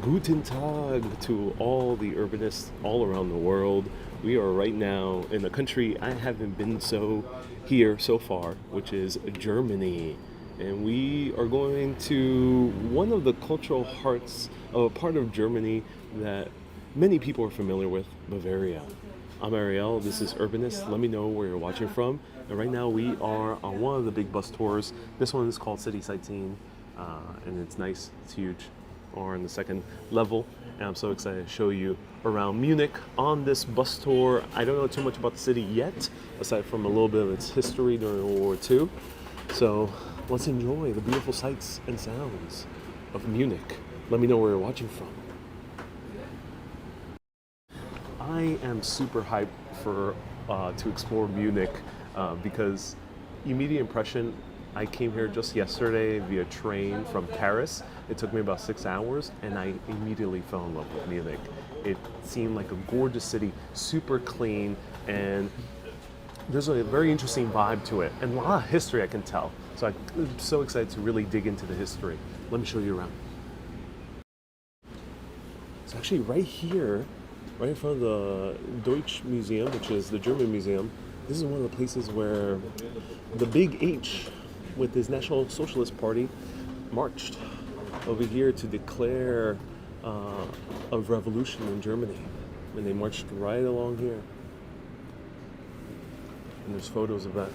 Guten Tag to all the urbanists all around the world. We are right now in a country I haven't been here so far, which is Germany. And we are going to one of the cultural hearts of a part of Germany that many people are familiar with, Bavaria. I'm Ariel, this is Urbanist. Let me know where you're watching from. And right now we are on one of the big bus tours. This one is called CitySightseeing, and it's nice, it's huge. Or on the second level, and I'm so excited to show you around Munich on this bus tour. I don't know too much about the city yet, aside from a little bit of its history during World War II. So let's enjoy the beautiful sights and sounds of Munich. Let me know where you're watching from. I am super hyped for to explore Munich because immediate impression, I came here just yesterday via train from Paris. It took me about 6 hours, and I immediately fell in love with Munich. It seemed like a gorgeous city, super clean, and there's a very interesting vibe to it, and a lot of history I can tell. So I'm so excited to really dig into the history. Let me show you around. It's actually right here, right in front of the Deutsch Museum, which is the German museum. This is one of the places where the big H with his National Socialist Party marched over here to declare a revolution in Germany. And they marched right along here. And there's photos of that.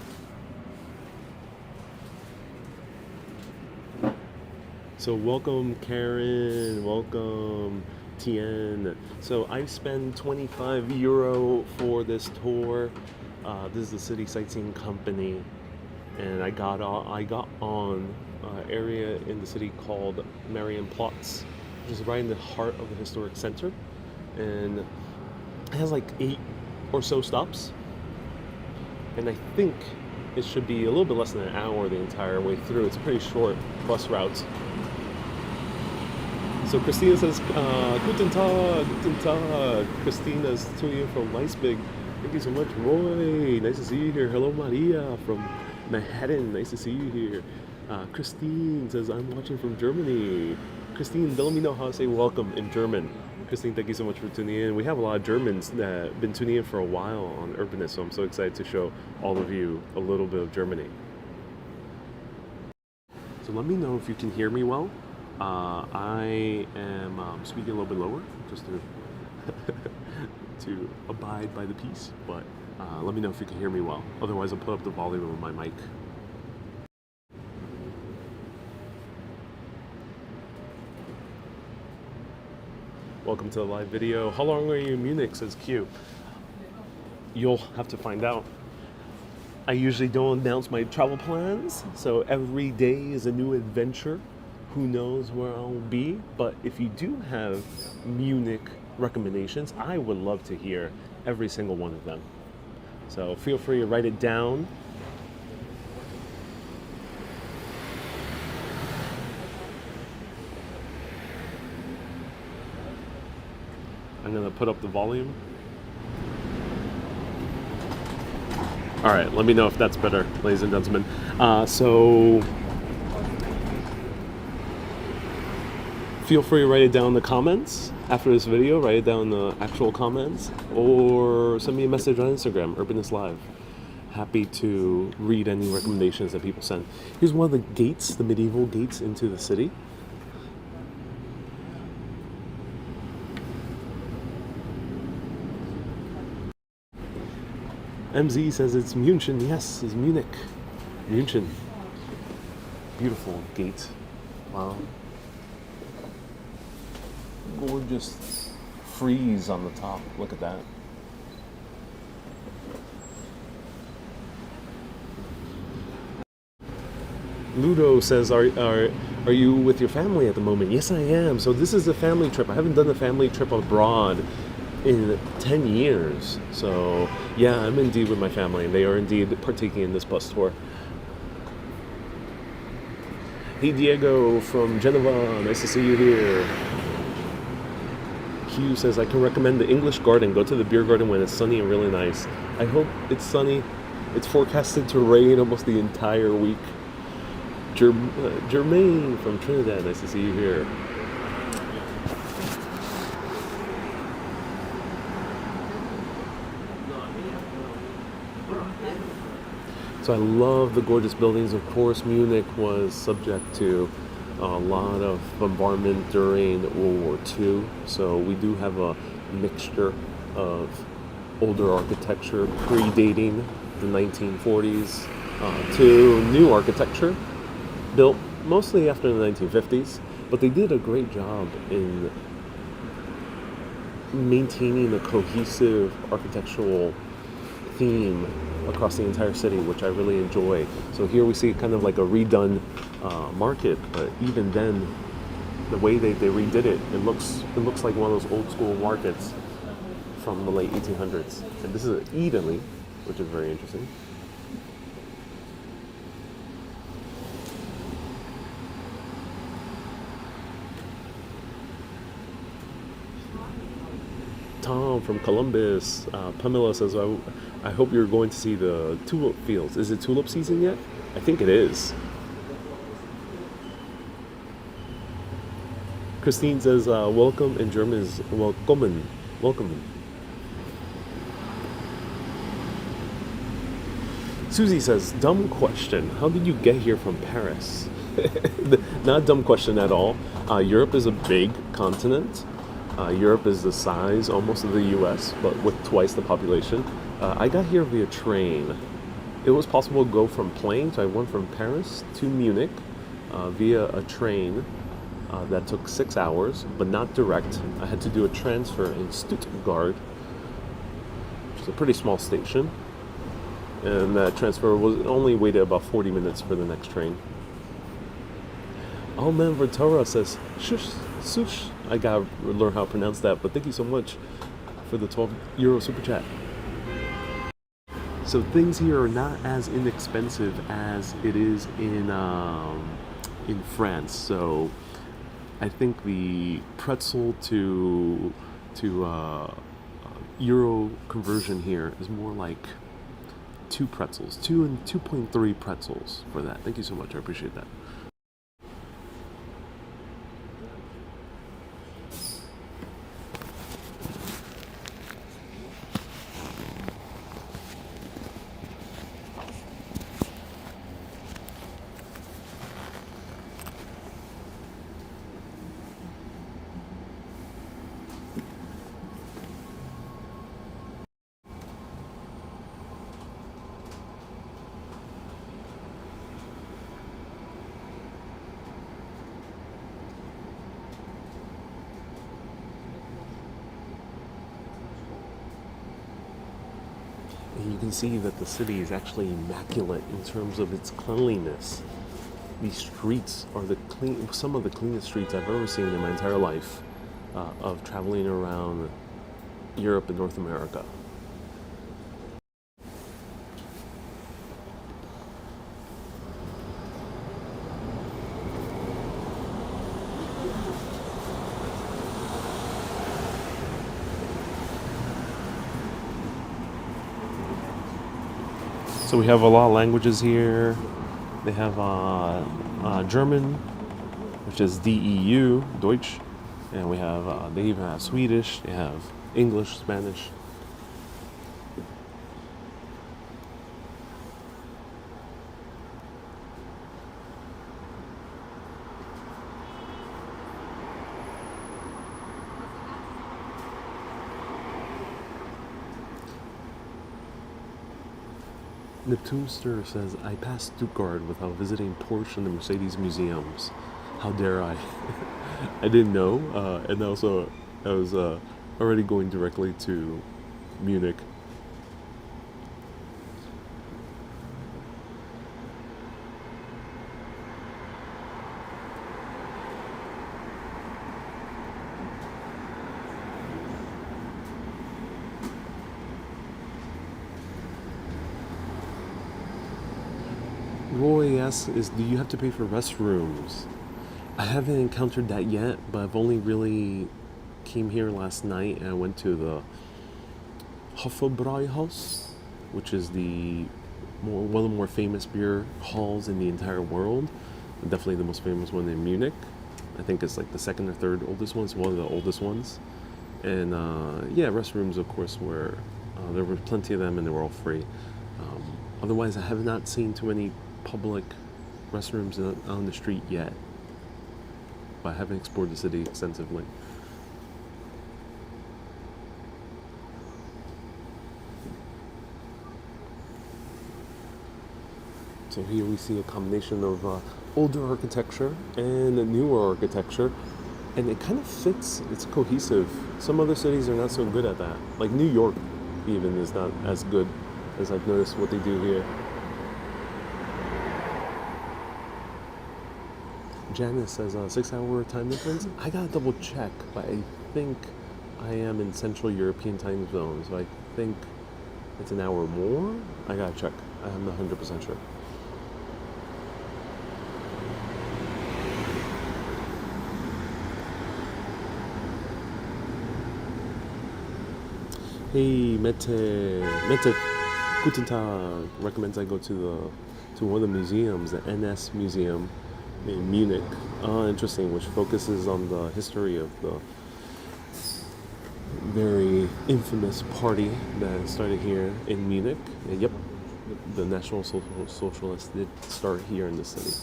So welcome Karen, welcome Tien. So I spent €25 for this tour. This is the City Sightseeing Company. And I got on an area in the city called Marienplatz, which is right in the heart of the historic center, and it has like 8 or so stops, and I think it should be a little bit less than an hour the entire way through. It's a pretty short bus route. So Christina says, Guten Tag, Guten Tag. Christina's tuning in from Leipzig. Thank you so much, Roy. Nice to see you here. Hello, Maria from Manhattan, nice to see you here. Christine says, I'm watching from Germany. Christine, let me know how to say welcome in German. Christine, thank you so much for tuning in. We have a lot of Germans that have been tuning in for a while on Urbanist, so I'm so excited to show all of you a little bit of Germany. So let me know if you can hear me well. I am speaking a little bit lower, just to abide by the peace, but let me know if you can hear me well. Otherwise, I'll put up the volume of my mic. Welcome to the live video. How long are you in Munich, says Q. You'll have to find out. I usually don't announce my travel plans, so every day is a new adventure. Who knows where I'll be? But if you do have Munich recommendations, I would love to hear every single one of them. So feel free to write it down. I'm gonna put up the volume. All right, let me know if that's better, ladies and gentlemen. So feel free to write it down in the comments after this video. Write it down in the actual comments, or send me a message on Instagram, Urbanist Live. Happy to read any recommendations that people send. Here's one of the gates, the medieval gates into the city. MZ says it's Munich. Yes, it's Munich. Munich. Beautiful gate. Wow. Gorgeous frieze on the top. Look at that. Ludo says, are you with your family at the moment? Yes, I am. So this is a family trip. I haven't done a family trip abroad in 10 years. So yeah, I'm indeed with my family, and they are indeed partaking in this bus tour. Hey Diego from Geneva, nice to see you here. Q says, I can recommend the English Garden. Go to the beer garden when it's sunny and really nice. I hope it's sunny. It's forecasted to rain almost the entire week. Jermaine from Trinidad, nice to see you here. So I love the gorgeous buildings. Of course, Munich was subject to a lot of bombardment during World War II. So we do have a mixture of older architecture predating the 1940s to new architecture built mostly after the 1950s. But they did a great job in maintaining a cohesive architectural theme across the entire city, which I really enjoy. So here we see kind of like a redone market, but even then, the way they redid it, it looks like one of those old school markets from the late 1800s. And this is Italy, which is very interesting. Tom from Columbus. Pamela says, I hope you're going to see the tulip fields. Is it tulip season yet? I think it is. Christine says, welcome in German is welkommen. Welcome. Susie says, dumb question. How did you get here from Paris? Not a dumb question at all. Europe is a big continent. Europe is the size almost of the US, but with twice the population. I got here via train. It was possible to go from plane, so I went from Paris to Munich via a train that took 6 hours, but not direct. I had to do a transfer in Stuttgart, which is a pretty small station. And that transfer was only waited about 40 minutes for the next train. Alman Vertora says, shush, sush. I gotta learn how to pronounce that, but thank you so much for the €12 super chat. So things here are not as inexpensive as it is in France. So I think the pretzel to euro conversion here is more like 2 pretzels, 2 and 2.3 pretzels for that. Thank you so much. I appreciate that. And you can see that the city is actually immaculate in terms of its cleanliness. These streets are some of the cleanest streets I've ever seen in my entire life of traveling around Europe and North America. So we have a lot of languages here. They have German, which is DEU, Deutsch, and we have they even have Swedish. They have English, Spanish. Neptunester says, I passed Stuttgart without visiting Porsche and the Mercedes museums. How dare I? I didn't know, and also I was already going directly to Munich. Roy asks, do you have to pay for restrooms? I haven't encountered that yet, but I've only really came here last night and I went to the Hofbräuhaus, which is one of the more famous beer halls in the entire world. Definitely the most famous one in Munich. I think it's like the second or third oldest one. It's one of the oldest ones. And yeah, restrooms, of course, were there were plenty of them and they were all free. Otherwise, I have not seen too many public restrooms on the street yet. But I haven't explored the city extensively. So here we see a combination of older architecture and newer architecture, and it kind of fits. It's cohesive. Some other cities are not so good at that. Like New York, even is not as good as I've noticed what they do here. Janice says 6-hour time difference. I gotta double check, but I think I am in Central European time zone, so I think it's an hour more. I gotta check. I'm not 100% sure. Hey, Mette, guten Tag. Recommends I go to one of the museums, the NS Museum in Munich. Interesting, which focuses on the history of the very infamous party that started here in Munich. And yep, the National Socialists did start here in the city.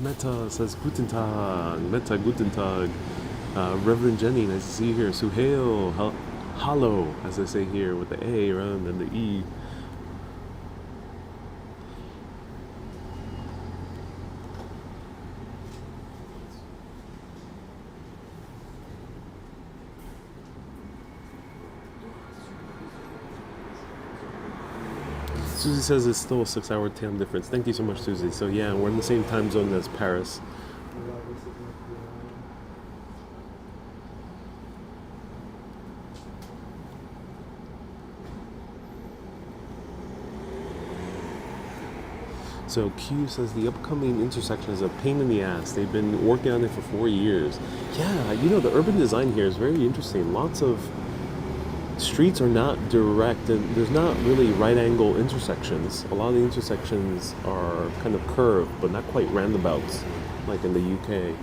Meta says Guten Tag. Meta Guten Tag. Reverend Jenny, nice to see you here. Suhail, Hallo, as I say here, with the A rather than the E. Susie says it's still a 6-hour time difference. Thank you so much, Susie. So yeah, we're in the same time zone as Paris. So Q says the upcoming intersection is a pain in the ass. They've been working on it for 4 years. Yeah, the urban design here is very interesting. Lots of streets are not direct, and there's not really right angle intersections. A lot of the intersections are kind of curved, but not quite roundabouts, like in the UK.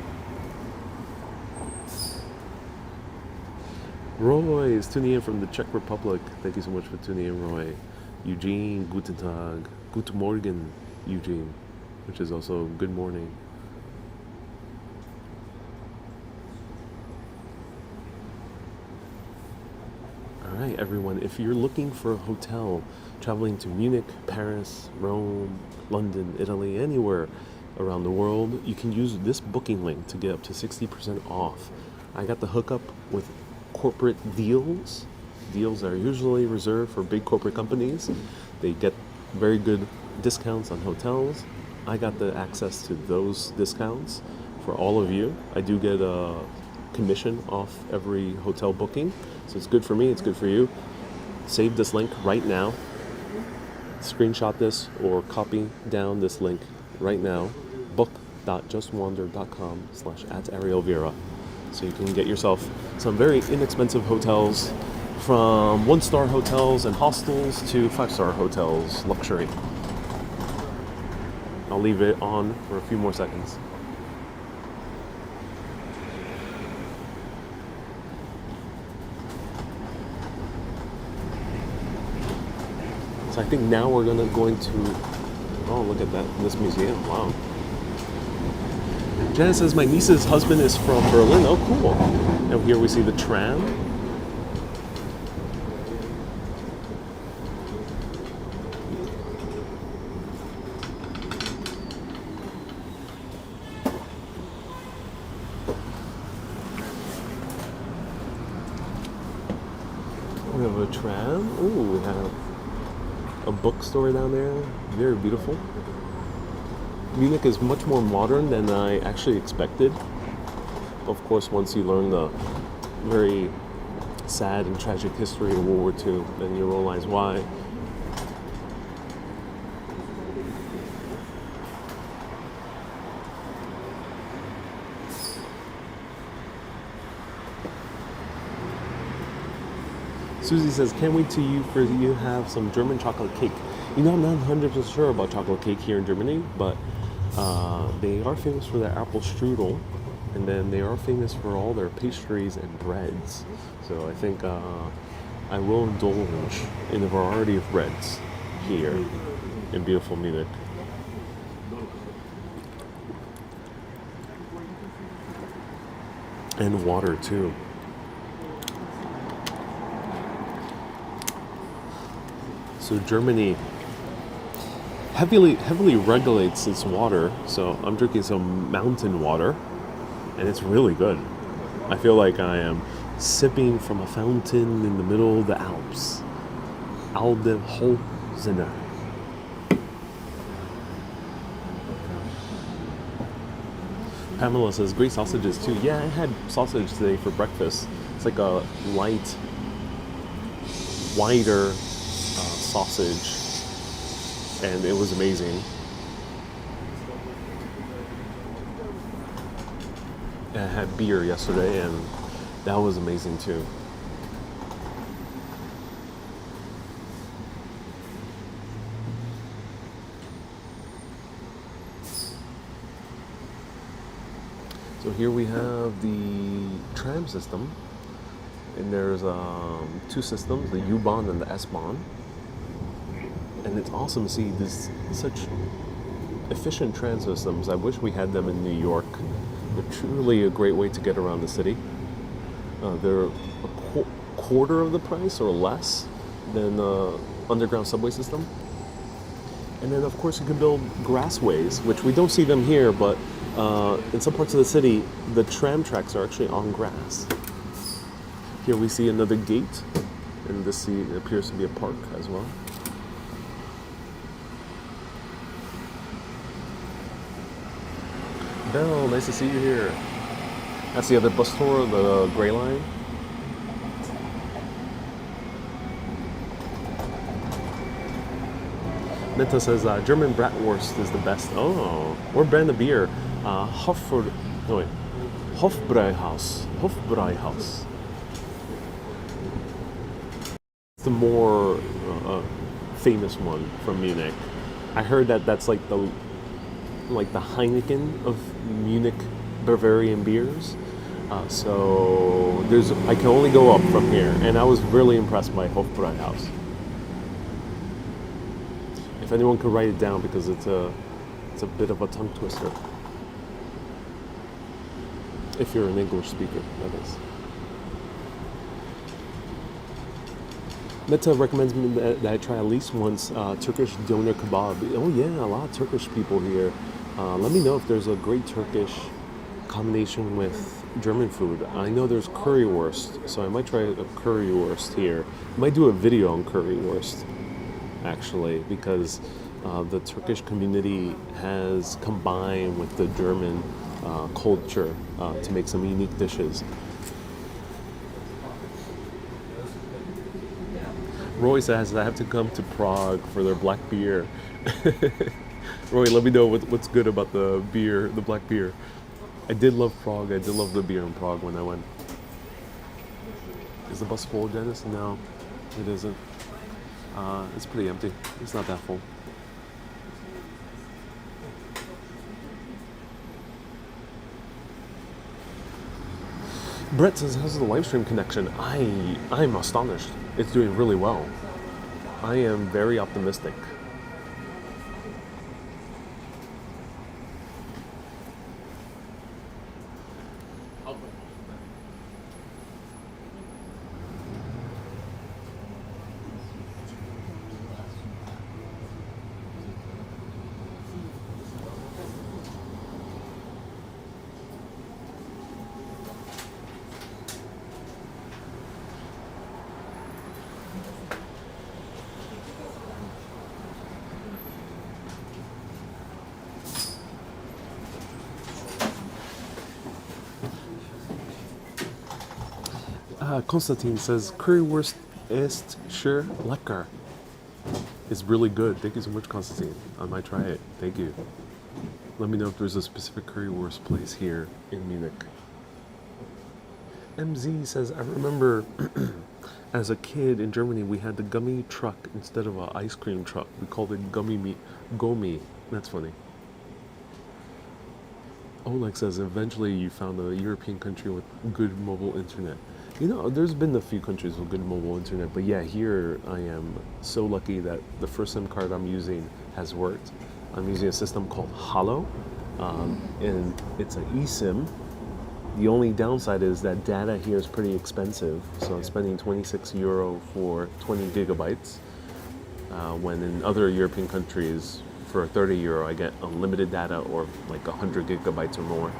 Roy is tuning in from the Czech Republic. Thank you so much for tuning in, Roy. Eugene, guten Tag. Guten Morgen, Eugene, which is also good morning. Alright, everyone, if you're looking for a hotel traveling to Munich, Paris, Rome, London, Italy, anywhere around the world, you can use this booking link to get up to 60% off. I got the hookup with corporate deals. Deals are usually reserved for big corporate companies. They get very good discounts on hotels. I got the access to those discounts for all of you. I do get a commission off every hotel booking, so it's good for me, it's good for you. Save this link right now, screenshot this or copy down this link right now, book.justwander.com/@arielvira, so you can get yourself some very inexpensive hotels, from 1-star hotels and hostels to 5-star hotels, luxury. I'll leave it on for a few more seconds. So I think now we're going to, oh, look at that, this museum, wow. Janice says my niece's husband is from Berlin. Oh, cool. And here we see the tram. We have a tram. Ooh, we have a bookstore down there. Very beautiful. Munich is much more modern than I actually expected. Of course, once you learn the very sad and tragic history of World War II, then you realize why. Susie says, can't wait for you to have some German chocolate cake. You know, I'm not 100% sure about chocolate cake here in Germany, but they are famous for their apple strudel, and then they are famous for all their pastries and breads. So I think I will indulge in a variety of breads here in beautiful Munich. And water too. So Germany heavily regulates its water. So I'm drinking some mountain water, and it's really good. I feel like I am sipping from a fountain in the middle of the Alps. Aldeholzener. Pamela says, great sausages too. Yeah, I had sausage today for breakfast. It's like a light, wider sausage, and it was amazing. I had beer yesterday, and that was amazing too. So here we have the tram system, and there's two systems, the U-Bahn and the S-Bahn. And it's awesome to see such efficient tram systems. I wish we had them in New York. They're truly a great way to get around the city. They're a quarter of the price or less than the underground subway system. And then, of course, you can build grassways, which we don't see them here, but in some parts of the city, the tram tracks are actually on grass. Here we see another gate, and this appears to be a park as well. Belle, nice to see you here. That's the other bus tour, the gray line. Meta says German bratwurst is the best. Oh, what brand of beer? Hofbräuhaus. Hofbräuhaus. It's the more famous one from Munich. I heard that's like the Heineken of Munich Bavarian beers. So I can only go up from here, and I was really impressed by Hofbräuhaus. If anyone could write it down, because it's a bit of a tongue twister. If you're an English speaker, that is. Meta recommends me that I try at least once Turkish doner kebab. Oh yeah, a lot of Turkish people here. Let me know if there's a great Turkish combination with German food. I know there's currywurst, so I might try a currywurst here. I might do a video on currywurst, actually, because the Turkish community has combined with the German culture to make some unique dishes. Roy says I have to come to Prague for their black beer. Roy, let me know what's good about the beer, the black beer. I did love Prague. I did love the beer in Prague when I went. Is the bus full, Dennis? No, it isn't. It's pretty empty. It's not that full. Brett says, how's the live stream connection? I'm astonished. It's doing really well. I am very optimistic. Konstantin says currywurst ist sehr lecker. It's really good. Thank you so much, Konstantin. I might try it. Thank you. Let me know if there's a specific currywurst place here in Munich. MZ says, I remember as a kid in Germany, we had the gummy truck instead of an ice cream truck. We called it Gomi. That's funny. Oleg says, eventually you found a European country with good mobile internet. You know, there's been a few countries with good mobile internet, but yeah, here I am so lucky that the first SIM card I'm using has worked. I'm using a system called Halo, and it's an eSIM. The only downside is that data here is pretty expensive, so I'm spending €26 for 20 gigabytes, when in other European countries, for €30, I get unlimited data or like 100 gigabytes or more.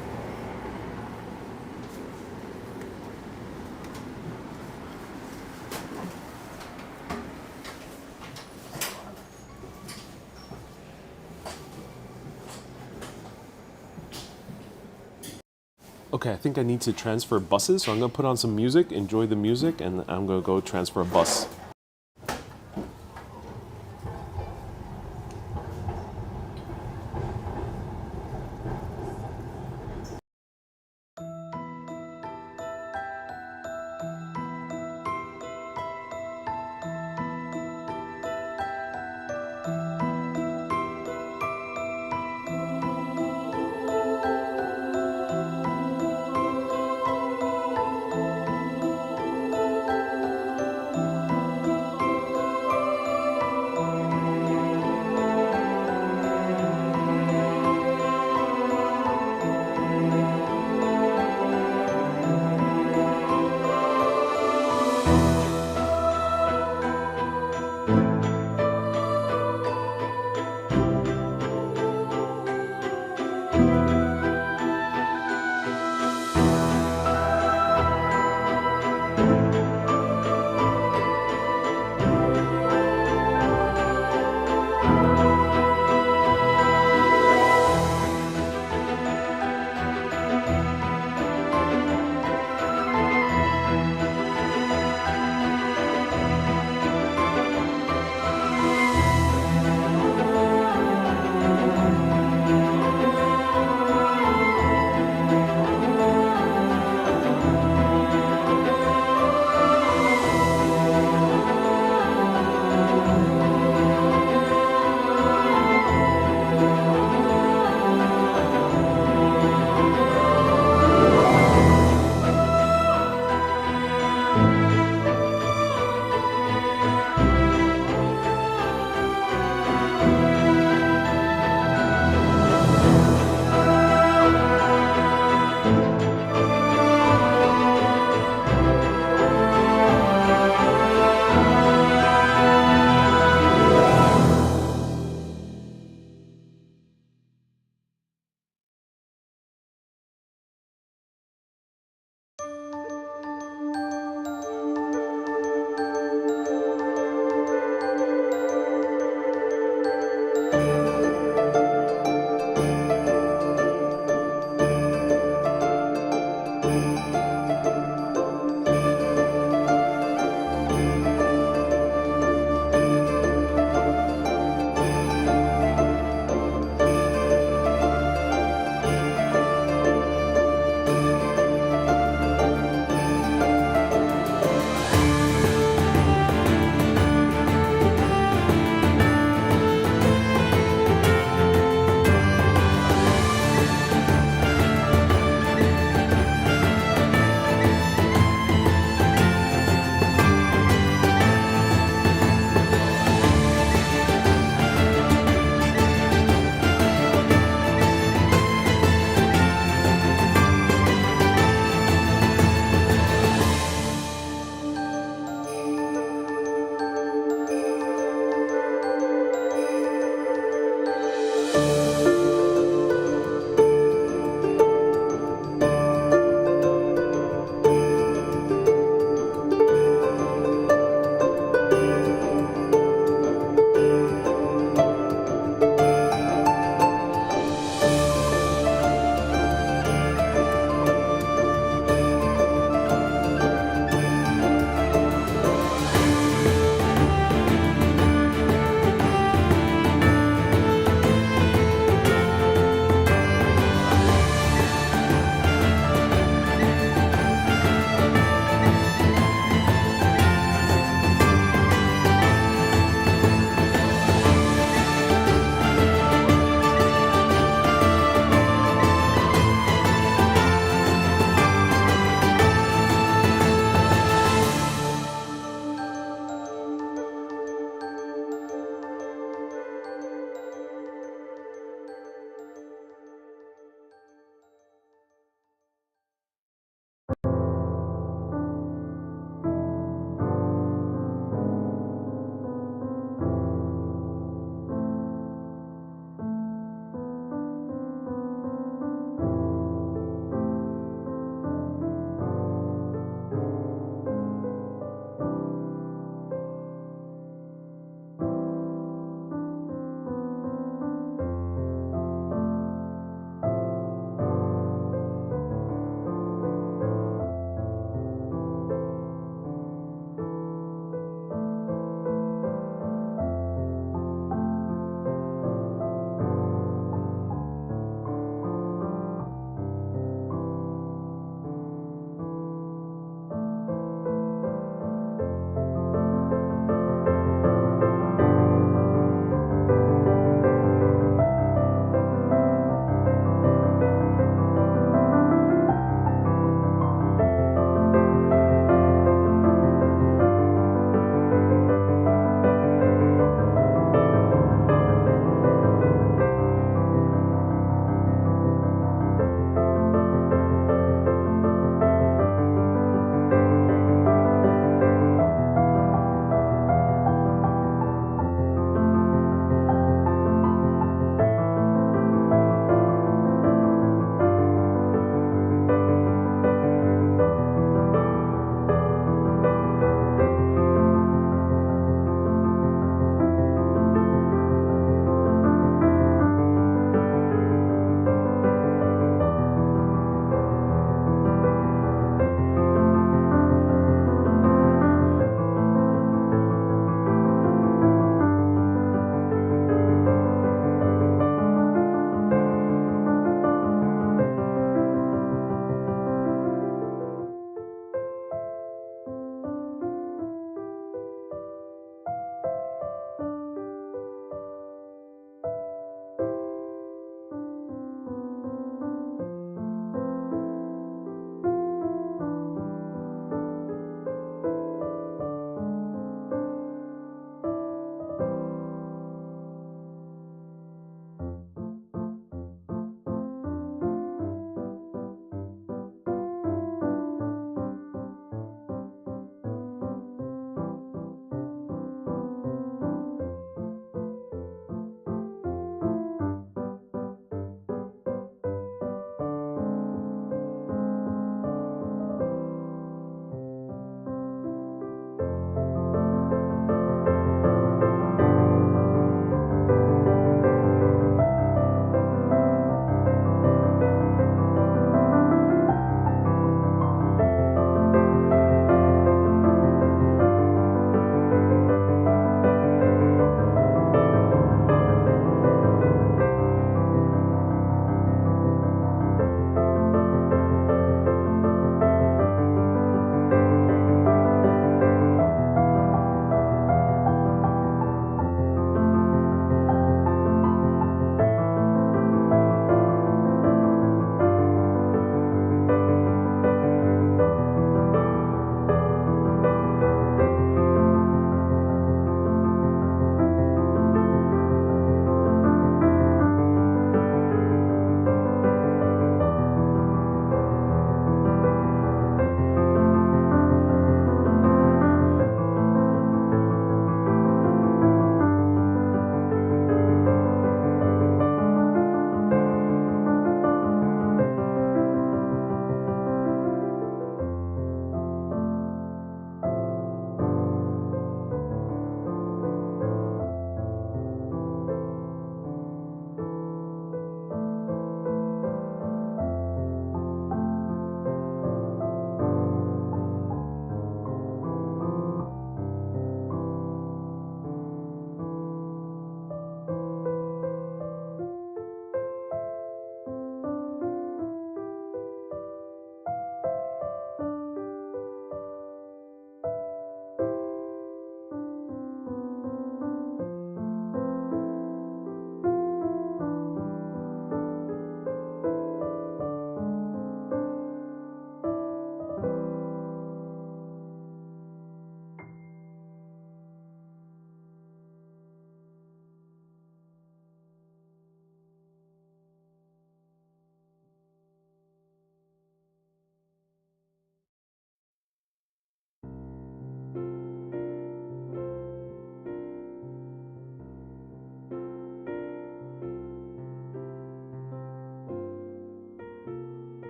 Okay, I think I need to transfer buses, so I'm gonna put on some music, enjoy the music, and I'm gonna go transfer a bus.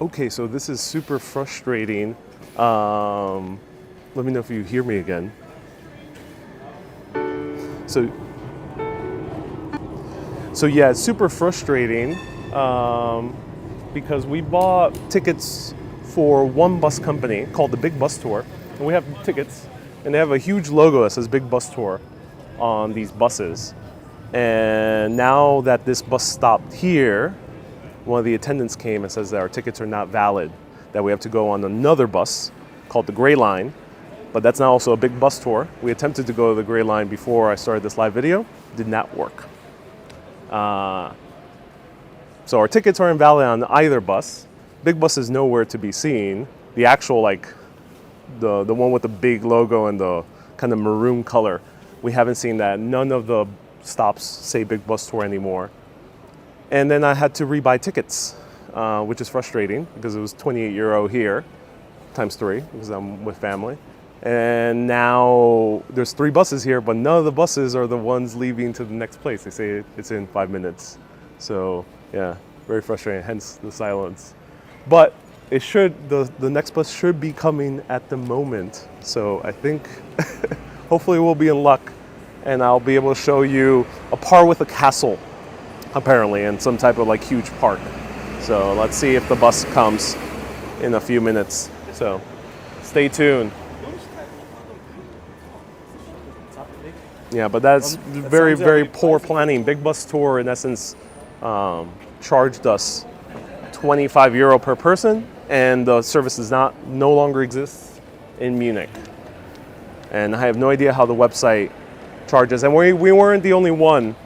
Okay, so this is super frustrating. Let me know if you hear me again. So, so yeah, it's super frustrating because we bought tickets for one bus company called the Big Bus Tour, and we have tickets, and they have a huge logo that says Big Bus Tour on these buses. And now that this bus stopped here, one of the attendants came and says that our tickets are not valid, that we have to go on another bus called the Gray Line, but that's now also a big bus tour. We attempted to go to the Gray Line before I started this live video, did not work. So our tickets are invalid on either bus. Big bus is nowhere to be seen. The actual, like, the one with the big logo and the kind of maroon color, we haven't seen that. None of the stops say Big Bus Tour anymore. And then I had to rebuy tickets, which is frustrating because it was €28 here, times 3, because I'm with family. And now there's 3 buses here, but none of the buses are the ones leaving to the next place. They say it's in 5 minutes. So yeah, very frustrating, hence the silence. But it should, the next bus should be coming at the moment. So I think hopefully we'll be in luck and I'll be able to show you a par with a castle, apparently, in some type of like huge park. So let's see if the bus comes in a few minutes. So stay tuned. Yeah, but that's very, very poor planning. Big Bus Tour, in essence, charged us €25 per person, and the service does no longer exists in Munich. And I have no idea how the website charges. And we weren't the only one.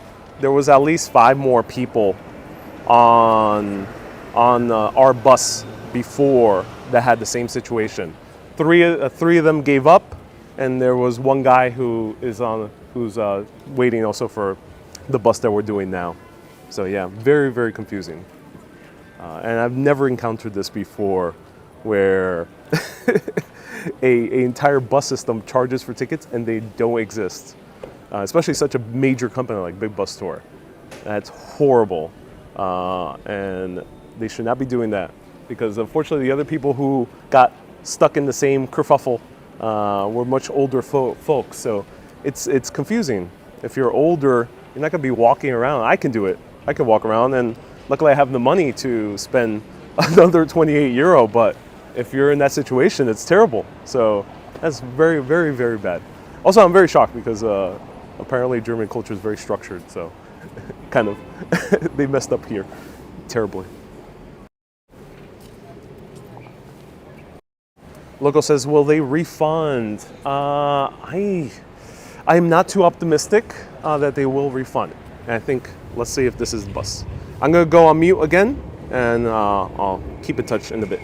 There was at least 5 more people on our bus before that had the same situation. Three of them gave up, and there was one guy who's waiting also for the bus that we're doing now. So yeah, very, very confusing. And I've never encountered this before, where a entire bus system charges for tickets and they don't exist. Especially such a major company like Big Bus Tour. That's horrible. And they should not be doing that, because unfortunately the other people who got stuck in the same kerfuffle were much older folks. So it's confusing. If you're older, you're not going to be walking around. I can do it. I can walk around, and luckily I have the money to spend another €28. But if you're in that situation, it's terrible. So that's very, very, very bad. Also, I'm very shocked because apparently German culture is very structured. So kind of they messed up here terribly. Loco says, will they refund? I am not too optimistic that they will refund. And I think, let's see if this is the bus. I'm gonna go on mute again, and I'll keep in touch in a bit.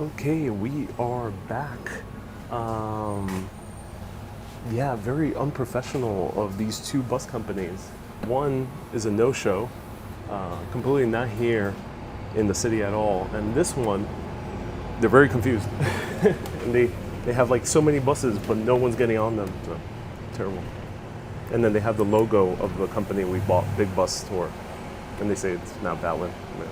Okay, we are back. Um, yeah, very unprofessional of these two bus companies. One is a no-show, completely not here in the city at all, and this one, they're very confused, and they have like so many buses, but no one's getting on them. So terrible. And then they have the logo of the company we bought, Big Bus Tour, and they say it's not valid. Yeah.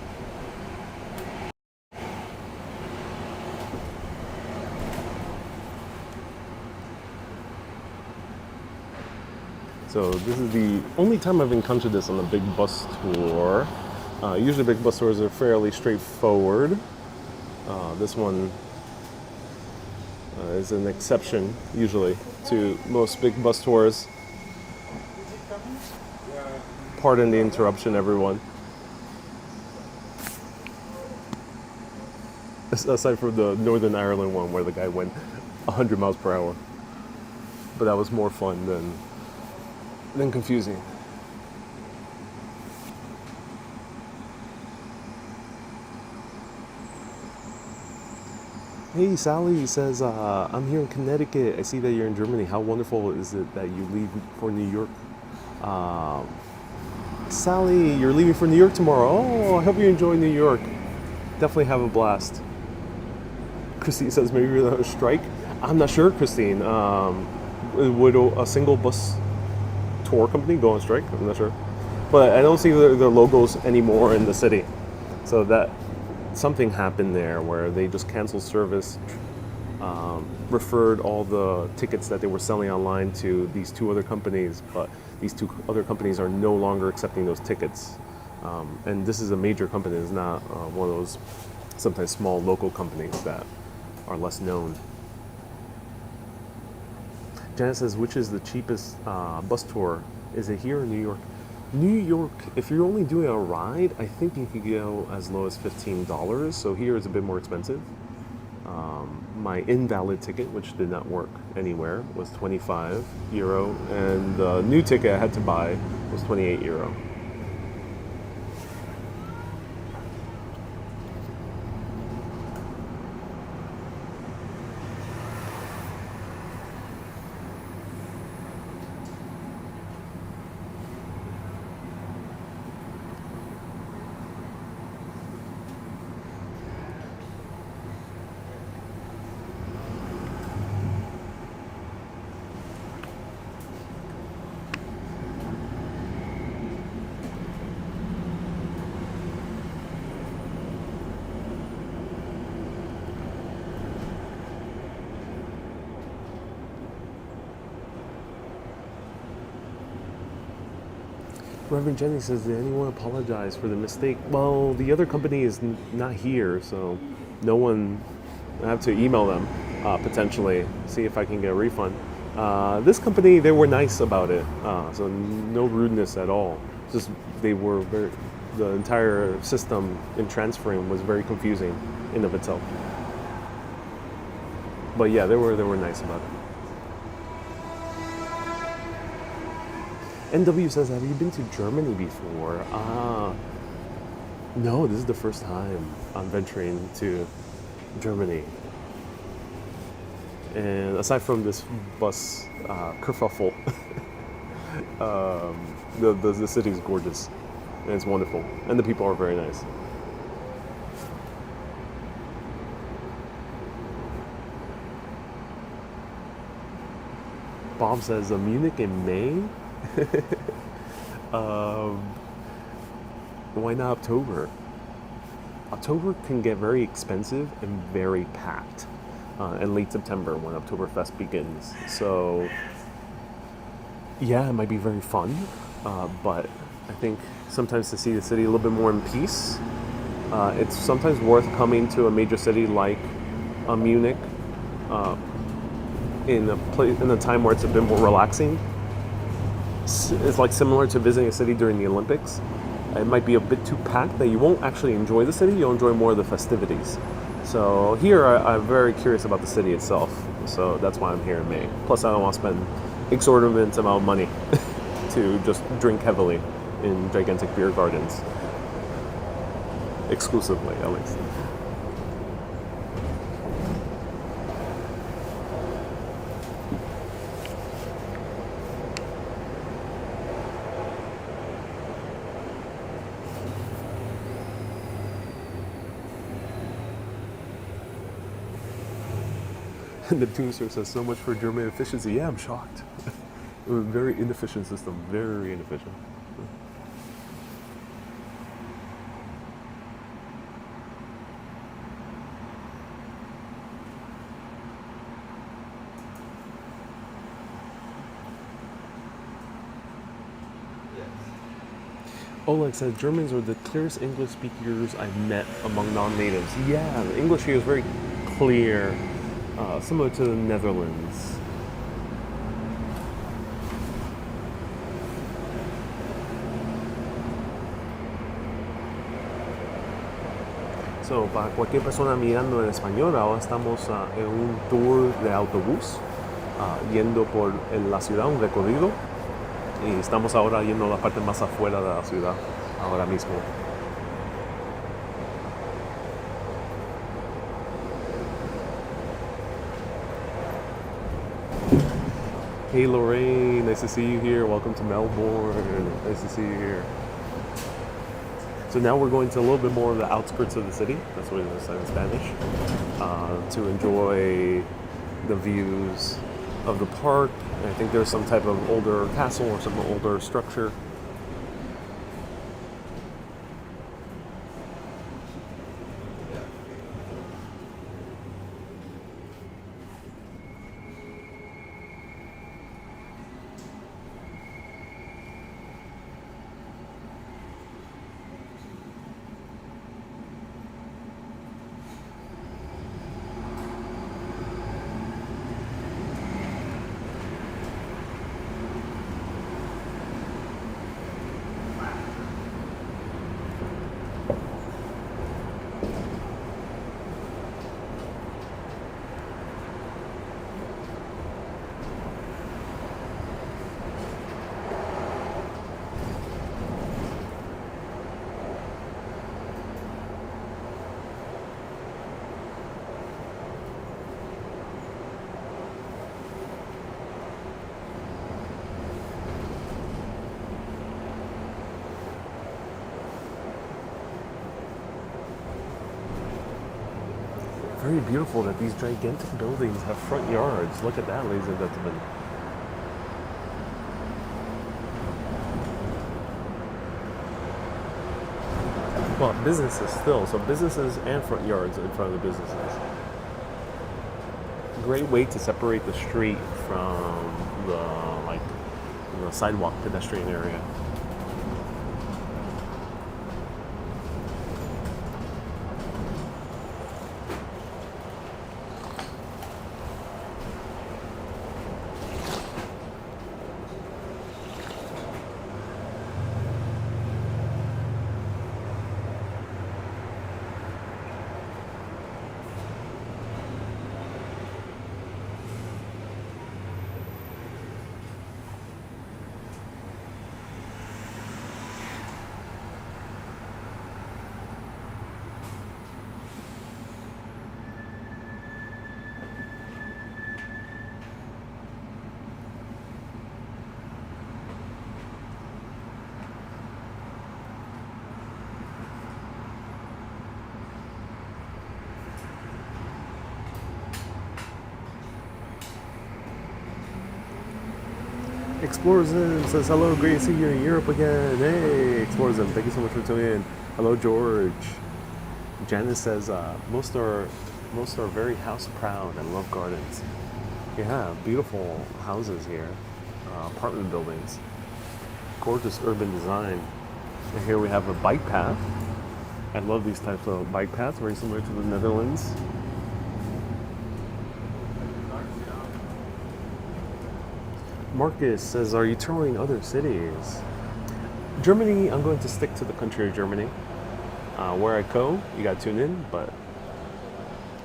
So this is the only time I've encountered this on a big bus tour. Usually big bus tours are fairly straightforward. This one is an exception usually to most big bus tours. Pardon the interruption, everyone. Aside from the Northern Ireland one where the guy went 100 miles per hour. But that was more fun than confusing. Hey, Sally says, I'm here in Connecticut. I see that you're in Germany. How wonderful is it that you leave for New York? Um, Sally, you're leaving for New York tomorrow. Oh, I hope you enjoy New York. Definitely have a blast. Christine says maybe we're on a strike. I'm not sure, Christine. Would a single bus tour company go on strike? I'm not sure. But I don't see the logos anymore in the city. So that something happened there where they just canceled service, referred all the tickets that they were selling online to these two other companies, but these two other companies are no longer accepting those tickets. And this is a major company, it's not one of those sometimes small local companies that are less known. Janet says, which is the cheapest bus tour? Is it here or New York? New York, if you're only doing a ride, I think you could go as low as $15. So here it's a bit more expensive. My invalid ticket, which did not work anywhere, was €25, and the new ticket I had to buy was €28. Reverend Jennings says, did anyone apologize for the mistake? Well, the other company is not here, so no one. I have to email them potentially, see if I can get a refund. This company, they were nice about it, so no rudeness at all. Just they were very. The entire system in transferring was very confusing in of itself. But yeah, they were nice about it. NW says, have you been to Germany before? No, this is the first time I'm venturing to Germany. And aside from this bus kerfuffle, the city is gorgeous and it's wonderful, and the people are very nice. Bob says, Munich in May? um, why not October? October can get very expensive and very packed, and late September when Oktoberfest begins. So, yeah, it might be very fun, but I think sometimes to see the city a little bit more in peace, it's sometimes worth coming to a major city like Munich in a time where it's a bit more relaxing. It's like similar to visiting a city during the Olympics. It might be a bit too packed that you won't actually enjoy the city, you'll enjoy more of the festivities. So here I'm very curious about the city itself, so that's why I'm here in May. Plus I don't want to spend exorbitant amount of money to just drink heavily in gigantic beer gardens. Exclusively, at least. The Toonster says so much for German efficiency. Yeah, I'm shocked. It was a very inefficient system, very inefficient. Oleg says Germans are the clearest English speakers I've met among non-natives. Yeah, the English here is very clear, similar to the Netherlands. So, para cualquier persona mirando en español, ahora estamos en un tour de autobús, yendo por la ciudad, un recorrido. Y estamos ahora yendo a la parte más afuera de la ciudad, ahora mismo. Hey Lorraine, nice to see you here. Welcome to Melbourne. Nice to see you here. So now we're going to a little bit more of the outskirts of the city. That's what it is in Spanish. To enjoy the views of the park. I think there's some type of older castle or some older structure. Very beautiful that these gigantic buildings have front yards. Look at that, ladies and gentlemen. Well, businesses still. So businesses and front yards in front of the businesses. Great way to separate the street from the sidewalk pedestrian area. Explorism says hello, great to see you in Europe again. Hey, Explorism, thank you so much for tuning in. Hello, George. Janice says most are very house proud and love gardens. Yeah, beautiful houses here, apartment buildings, gorgeous urban design. And here we have a bike path. I love these types of bike paths, very similar to the Netherlands. Marcus says, are you touring other cities? Germany, I'm going to stick to the country of Germany. Where I go, you got to tune in, but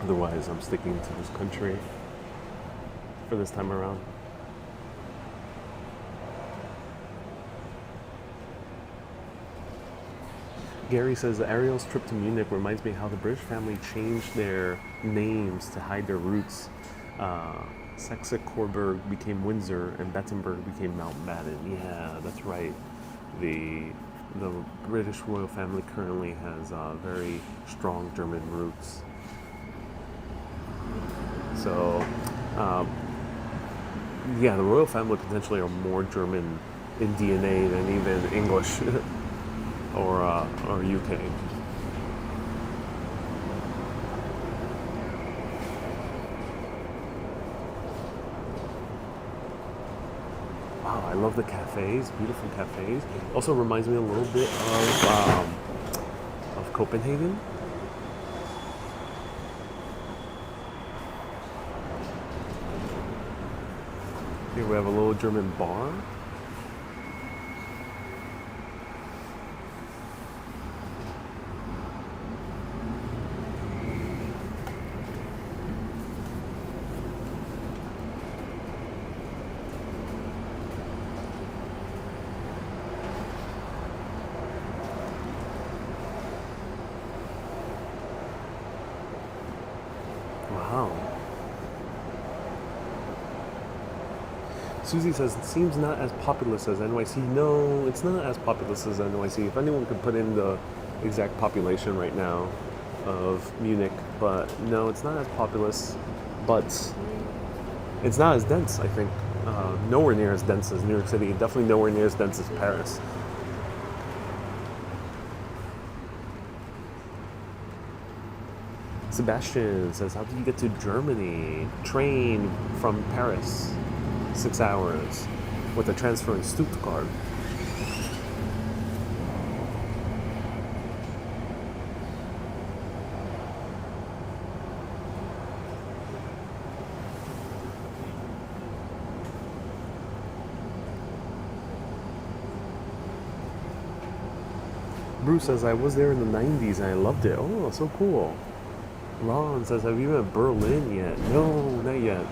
otherwise I'm sticking to this country for this time around. Gary says, Ariel's trip to Munich reminds me how the British family changed their names to hide their roots. Saxe-Coburg became Windsor and Battenberg became Mountbatten. Yeah, that's right. The British royal family currently has very strong German roots. So Um, yeah, the royal family potentially are more German in DNA than even English or UK. Wow, I love the cafes, beautiful cafes. Also reminds me a little bit of Copenhagen. Here we have a little German bar. Wow. Susie says, it seems not as populous as NYC. No, it's not as populous as NYC. If anyone could put in the exact population right now of Munich, but no, it's not as populous, but it's not as dense, I think. Nowhere near as dense as New York City, definitely nowhere near as dense as Paris. Sebastian says, how do you get to Germany? Train from Paris, 6 hours, with a transfer in Stuttgart. Bruce says, I was there in the 90s and I loved it. Oh, so cool. Ron says, have you been to Berlin yet? No, not yet.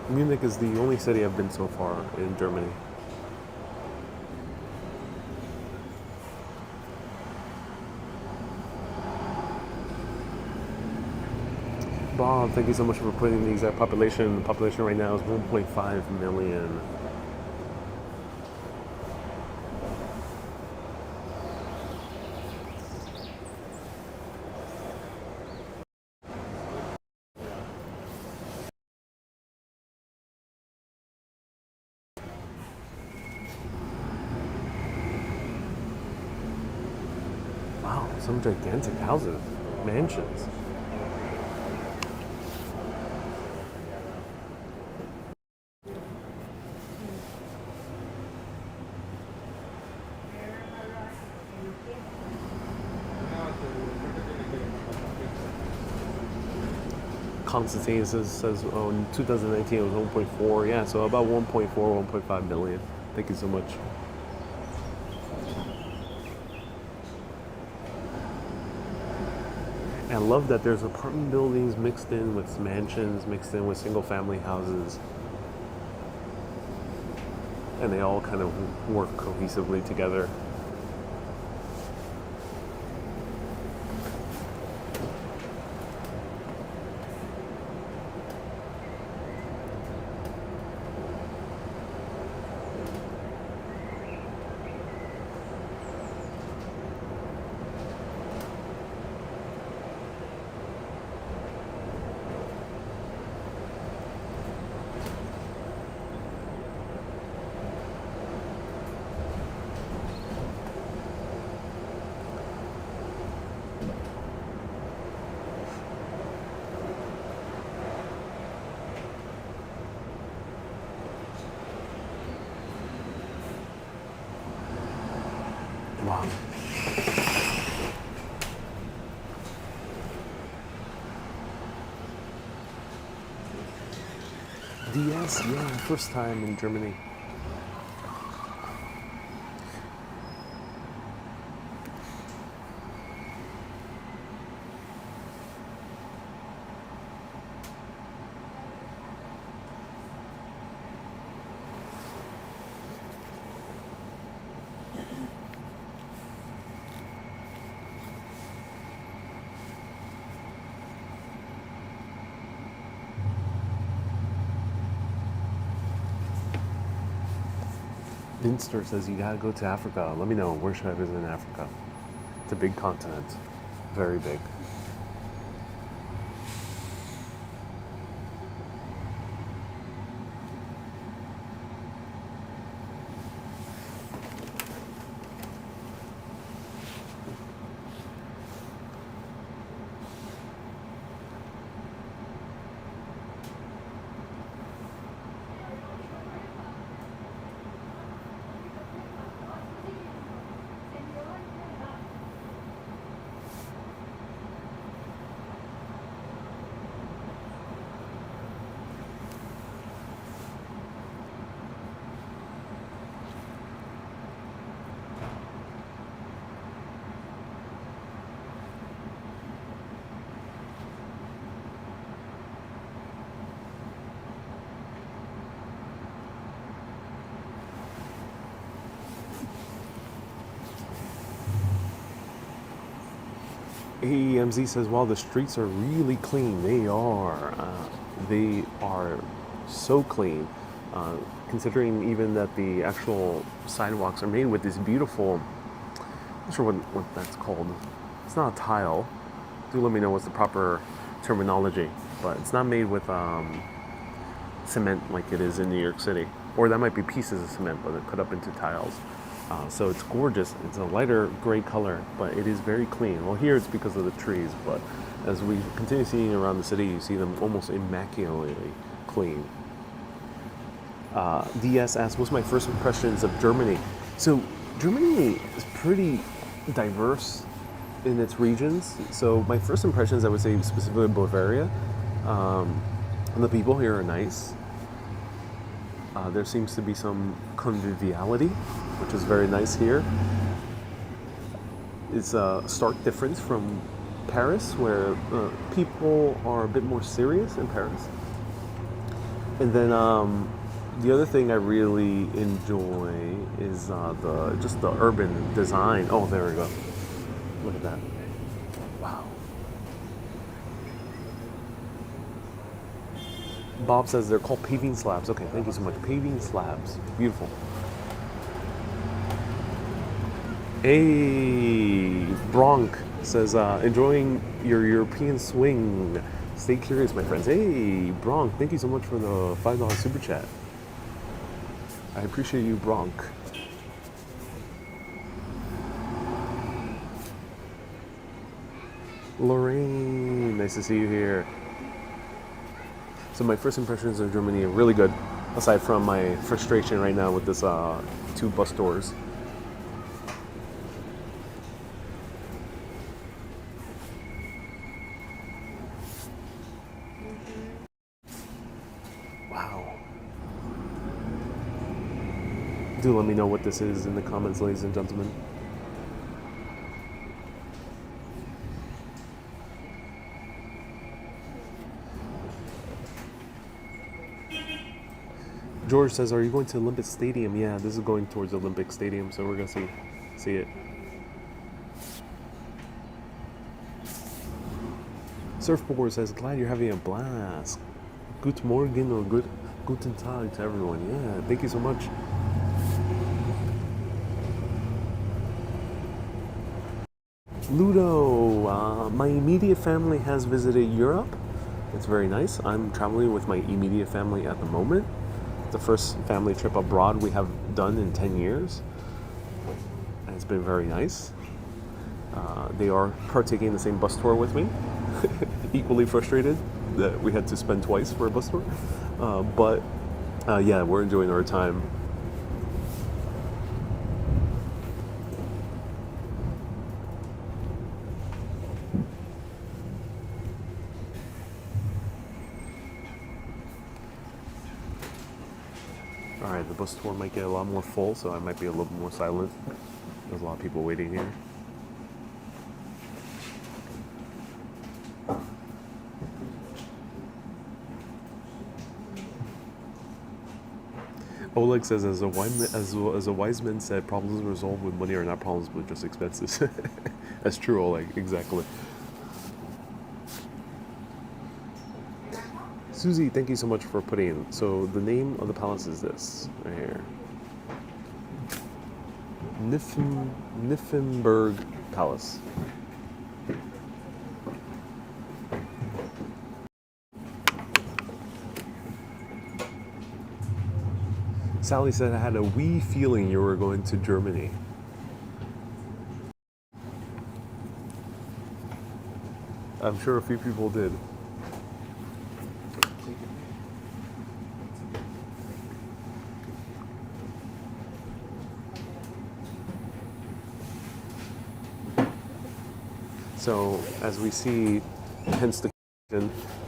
Munich is the only city I've been so far in Germany. Bob, thank you so much for putting the exact population. The population right now is 1.5 million. Wow, some gigantic houses, mansions. Constantine says oh, in 2019 it was 1.4. Yeah, so about 1.4, 1.5 million. Thank you so much. And I love that there's apartment buildings mixed in with mansions, mixed in with single family houses. And they all kind of work cohesively together. Wow. DS, yeah, first time in Germany. Vinster says you gotta go to Africa. Let me know, where should I visit in Africa? It's a big continent, very big. AEMZ says, "Wow, the streets are really clean." They are. They are so clean. Uh, Considering even that the actual sidewalks are made with this beautiful, I'm not sure what that's called. It's not a tile. Do let me know what's the proper terminology. But it's not made with cement like it is in New York City. Or that might be pieces of cement, but they're cut up into tiles. So it's gorgeous. It's a lighter gray color, but it is very clean. Well, here it's because of the trees, but as we continue seeing around the city, you see them almost immaculately clean. DS asks, what's my first impressions of Germany? So Germany is pretty diverse in its regions. So my first impressions, I would say specifically Bavaria. And the people here are nice. There seems to be some conviviality, which is very nice here. It's a stark difference from Paris, where people are a bit more serious in Paris. And then the other thing I really enjoy is the urban design. Oh, there we go. Look at that. Wow. Bob says they're called paving slabs. Okay, thank you so much. Paving slabs. Beautiful. Hey, Bronk says, enjoying your European swing. Stay curious, my friends. Hey, Bronk, thank you so much for the $5 super chat. I appreciate you, Bronk. Lorraine, nice to see you here. So my first impressions of Germany are really good, aside from my frustration right now with this 2 bus doors. Wow. Do let me know what this is in the comments, ladies and gentlemen. George says, are you going to Olympic Stadium? Yeah, this is going towards Olympic Stadium, so we're going to see it. Surfboard says, glad you're having a blast. Good morgen or guten Tag to everyone. Yeah, thank you so much. Ludo, my immediate family has visited Europe. It's very nice. I'm traveling with my immediate family at the moment. The first family trip abroad we have done in 10 years. And it's been very nice. They are partaking in the same bus tour with me. Equally frustrated that we had to spend twice for a bus tour. But yeah, we're enjoying our time. Alright, the bus tour might get a lot more full, so I might be a little more silent. There's a lot of people waiting here. Oleg says, as a wise man said, problems resolved with money are not problems, but just expenses. That's true, Oleg, exactly. Susie, thank you so much for putting in. So the name of the palace is this, right here. Nymphenburg Palace. Sally said, I had a wee feeling you were going to Germany. I'm sure a few people did. So as we see, hence the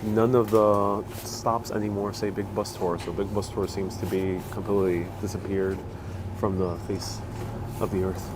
none of the stops anymore say Big Bus Tour. So Big Bus Tour seems to be completely disappeared from the face of the earth.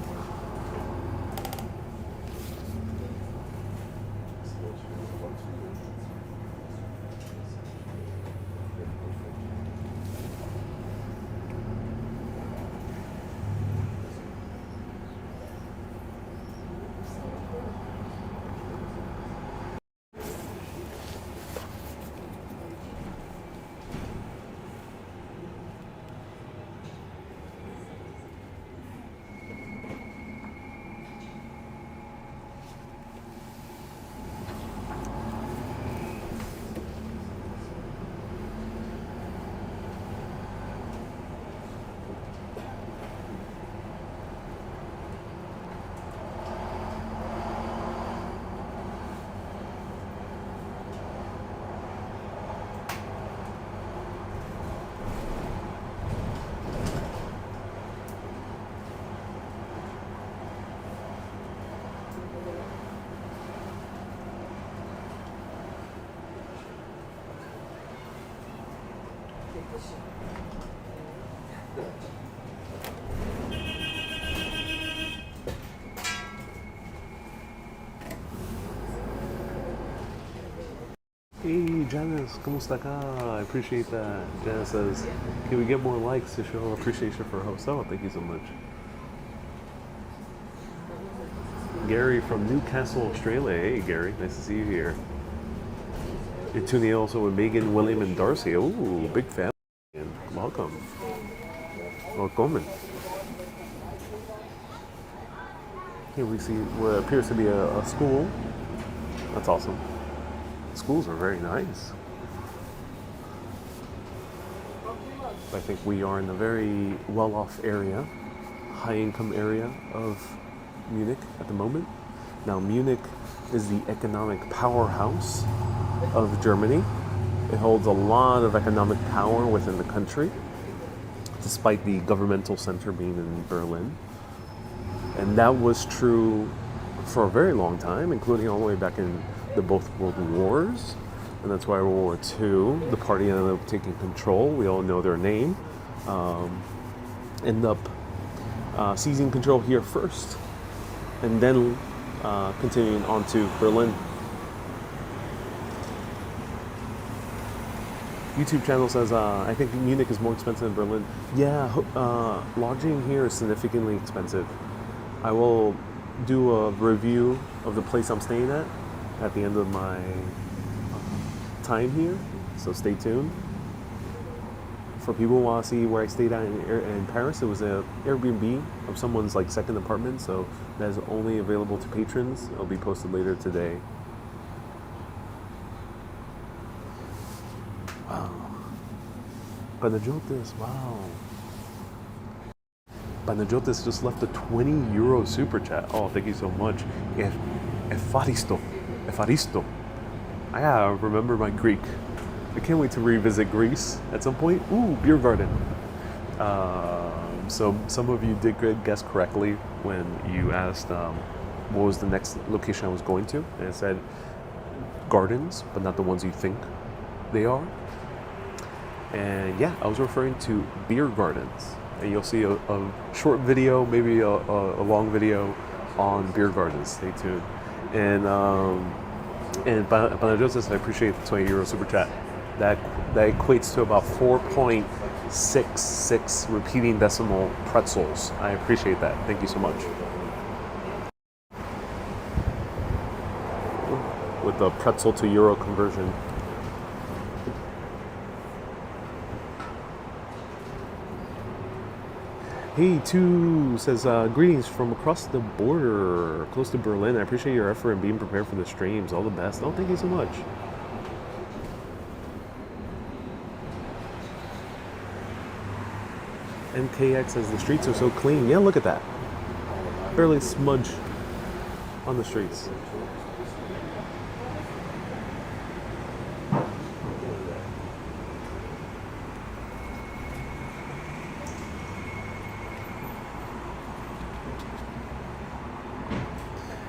Hey Janice, ¿cómo está acá? I appreciate that. Janice says, can we get more likes to show appreciation for our host? Oh, thank you so much. Gary from Newcastle, Australia. Hey Gary, nice to see you here. You're tuning in also with Megan, William, and Darcy. Ooh, big family. Welcome. Welcome. Here we see what appears to be a school. That's awesome. Schools are very nice. I think we are in a very well-off area, high-income area of Munich at the moment. Now, Munich is the economic powerhouse of Germany. It holds a lot of economic power within the country, despite the governmental center being in Berlin. And that was true for a very long time, including all the way back in the both world wars. And that's why World War II, the party ended up taking control. We all know their name. End up seizing control here first, and then continuing on to Berlin. YouTube channel says, I think Munich is more expensive than Berlin. Yeah, lodging here is significantly expensive. I will do a review of the place I'm staying at the end of my time here, so stay tuned. For people who want to see where I stayed at in Paris, it was an Airbnb of someone's like second apartment, so that is only available to patrons. It'll be posted later today. Wow. Panajotis, wow. Panajotis just left a €20 super chat. Oh, thank you so much. Efaristo. I gotta remember my Greek. I can't wait to revisit Greece at some point. Ooh, beer garden. So some of you did guess correctly when you asked what was the next location I was going to. And it said gardens, but not the ones you think they are. And yeah, I was referring to beer gardens. And you'll see a short video, maybe a long video on beer gardens. Stay tuned. And Panagiotis, I appreciate the €20 super chat. That equates to about 4.66 repeating decimal pretzels. I appreciate that. Thank you so much. With the pretzel to euro conversion. Hey, two says, greetings from across the border, close to Berlin. I appreciate your effort in being prepared for the streams. All the best. Oh, thank you so much. NKX says, the streets are so clean. Yeah, look at that. Barely smudge on the streets.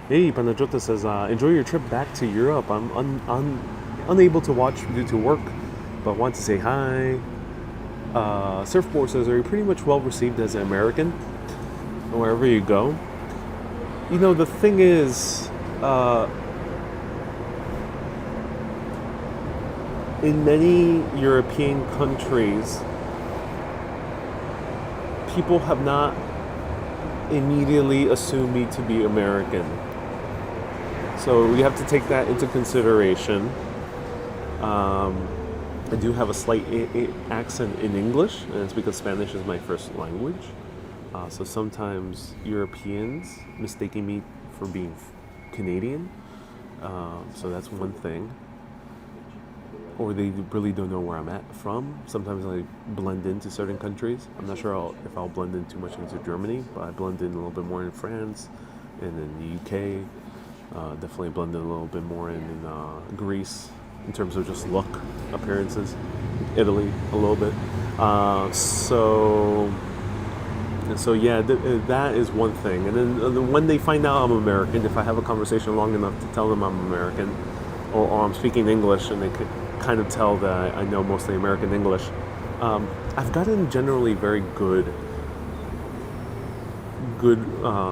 Hey, Panajota says, enjoy your trip back to Europe. I'm unable to watch due to work, but want to say hi. Surfboard says, are you pretty much well received as an American wherever you go? You know, the thing is, in many European countries, people have not immediately assumed me to be American. So we have to take that into consideration. I do have a slight accent in English, and it's because Spanish is my first language. So sometimes Europeans mistaking me for being Canadian. So that's one thing. Or they really don't know where I'm from. Sometimes I blend into certain countries. I'm not sure if I'll blend in too much into Germany, but I blend in a little bit more in France and in the UK. Definitely blend in a little bit more in Greece in terms of just look, appearances. Italy a little bit. So yeah, that is one thing. And then when they find out I'm American, if I have a conversation long enough to tell them I'm American, or I'm speaking English, and they could kind of tell that I know mostly American English, I've gotten generally very good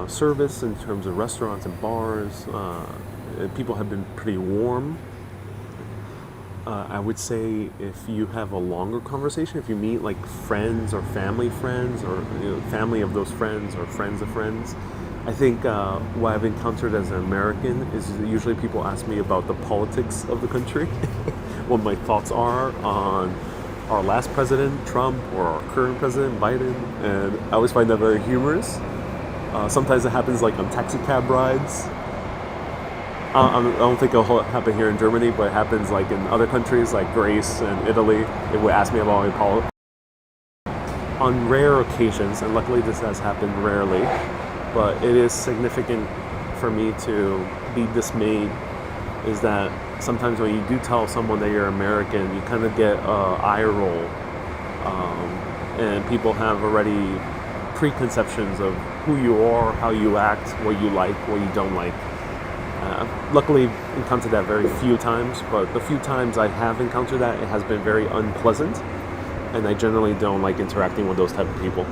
service in terms of restaurants and bars. People have been pretty warm. I would say if you have a longer conversation, if you meet like friends or family friends or family of those friends or friends of friends, I think what I've encountered as an American is usually people ask me about the politics of the country, what my thoughts are on our last president, Trump, or our current president, Biden, and I always find that very humorous. Sometimes it happens like on taxi cab rides. I don't think it'll happen here in Germany, but it happens like in other countries like Greece and Italy. They would ask me about my politics. On rare occasions, and luckily this has happened rarely, but it is significant for me to be dismayed, is that sometimes when you do tell someone that you're American, you kind of get an eye roll. And people have already preconceptions of who you are, how you act, what you like, what you don't like. Luckily, encountered that very few times, but the few times I have encountered that, it has been very unpleasant, and I generally don't like interacting with those type of people.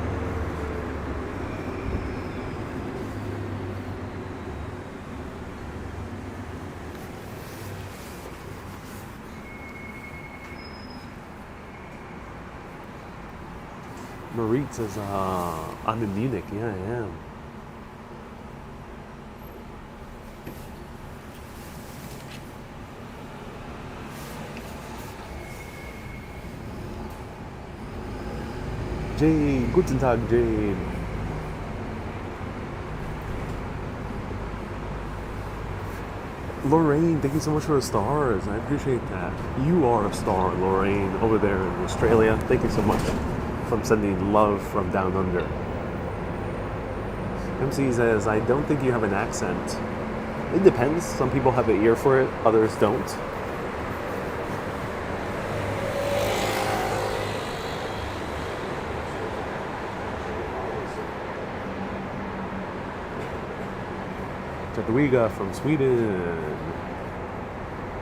Marie says, I'm in Munich. Yeah, I am. Jane, guten Tag, Jane. Lorraine, thank you so much for the stars. I appreciate that. You are a star, Lorraine, over there in Australia. Thank you so much for sending love from down under. MC says, I don't think you have an accent. It depends. Some people have an ear for it, others don't. Jadwiga from Sweden.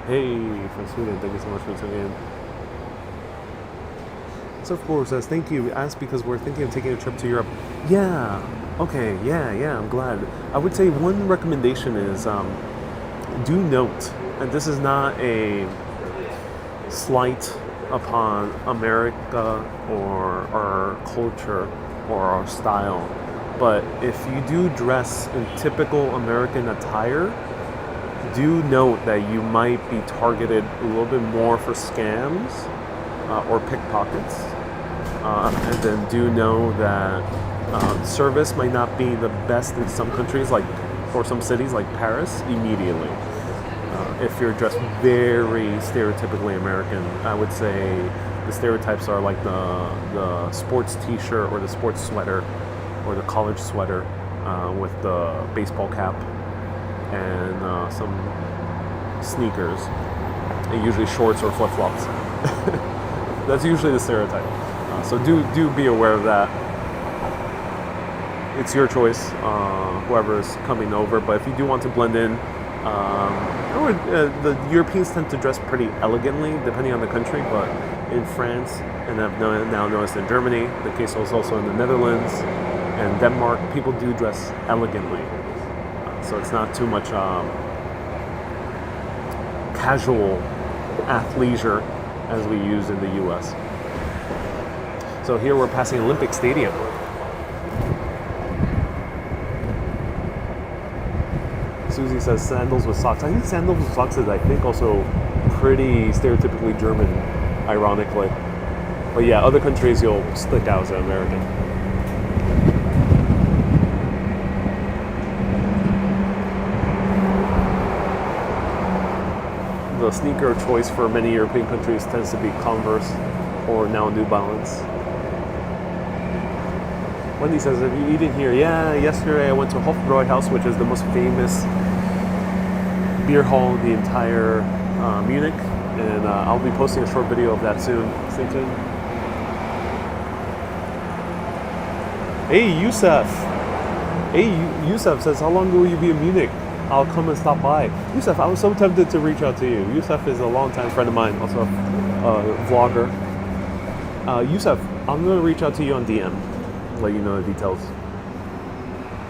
Hey, from Sweden, thank you so much for tuning in. Surfboard says, thank you. Asked because we're thinking of taking a trip to Europe. Yeah, okay, yeah, I'm glad. I would say one recommendation is do note, and this is not a slight upon America or our culture or our style, but if you do dress in typical American attire, do note that you might be targeted a little bit more for scams or pickpockets. And then do know that service might not be the best in some countries, like or some cities like Paris, immediately. If you're dressed very stereotypically American, I would say the stereotypes are like the sports t-shirt or the sports sweater or the college sweater with the baseball cap and some sneakers, and usually shorts or flip-flops. That's usually the stereotype. So do be aware of that. It's your choice, whoever is coming over. But if you do want to blend in, the Europeans tend to dress pretty elegantly, depending on the country. But in France, and I've now noticed in Germany, the case is also in the Netherlands and Denmark, people do dress elegantly. So it's not too much casual athleisure as we use in the U.S. So here we're passing Olympic Stadium. Susie says sandals with socks. I think sandals with socks is, I think, also pretty stereotypically German, ironically. But yeah, other countries you'll stick out as an American. The sneaker choice for many European countries tends to be Converse or now New Balance. Wendy says, have you eaten here? Yeah, yesterday I went to Hofbräuhaus, which is the most famous beer hall in the entire Munich, and I'll be posting a short video of that soon. Stay tuned. Hey, Yusuf. Yusuf says, how long will you be in Munich? I'll come and stop by. Yusuf, I was so tempted to reach out to you. Yusuf is a longtime friend of mine, also a vlogger. Yusef, I'm gonna reach out to you on DM, let you know the details.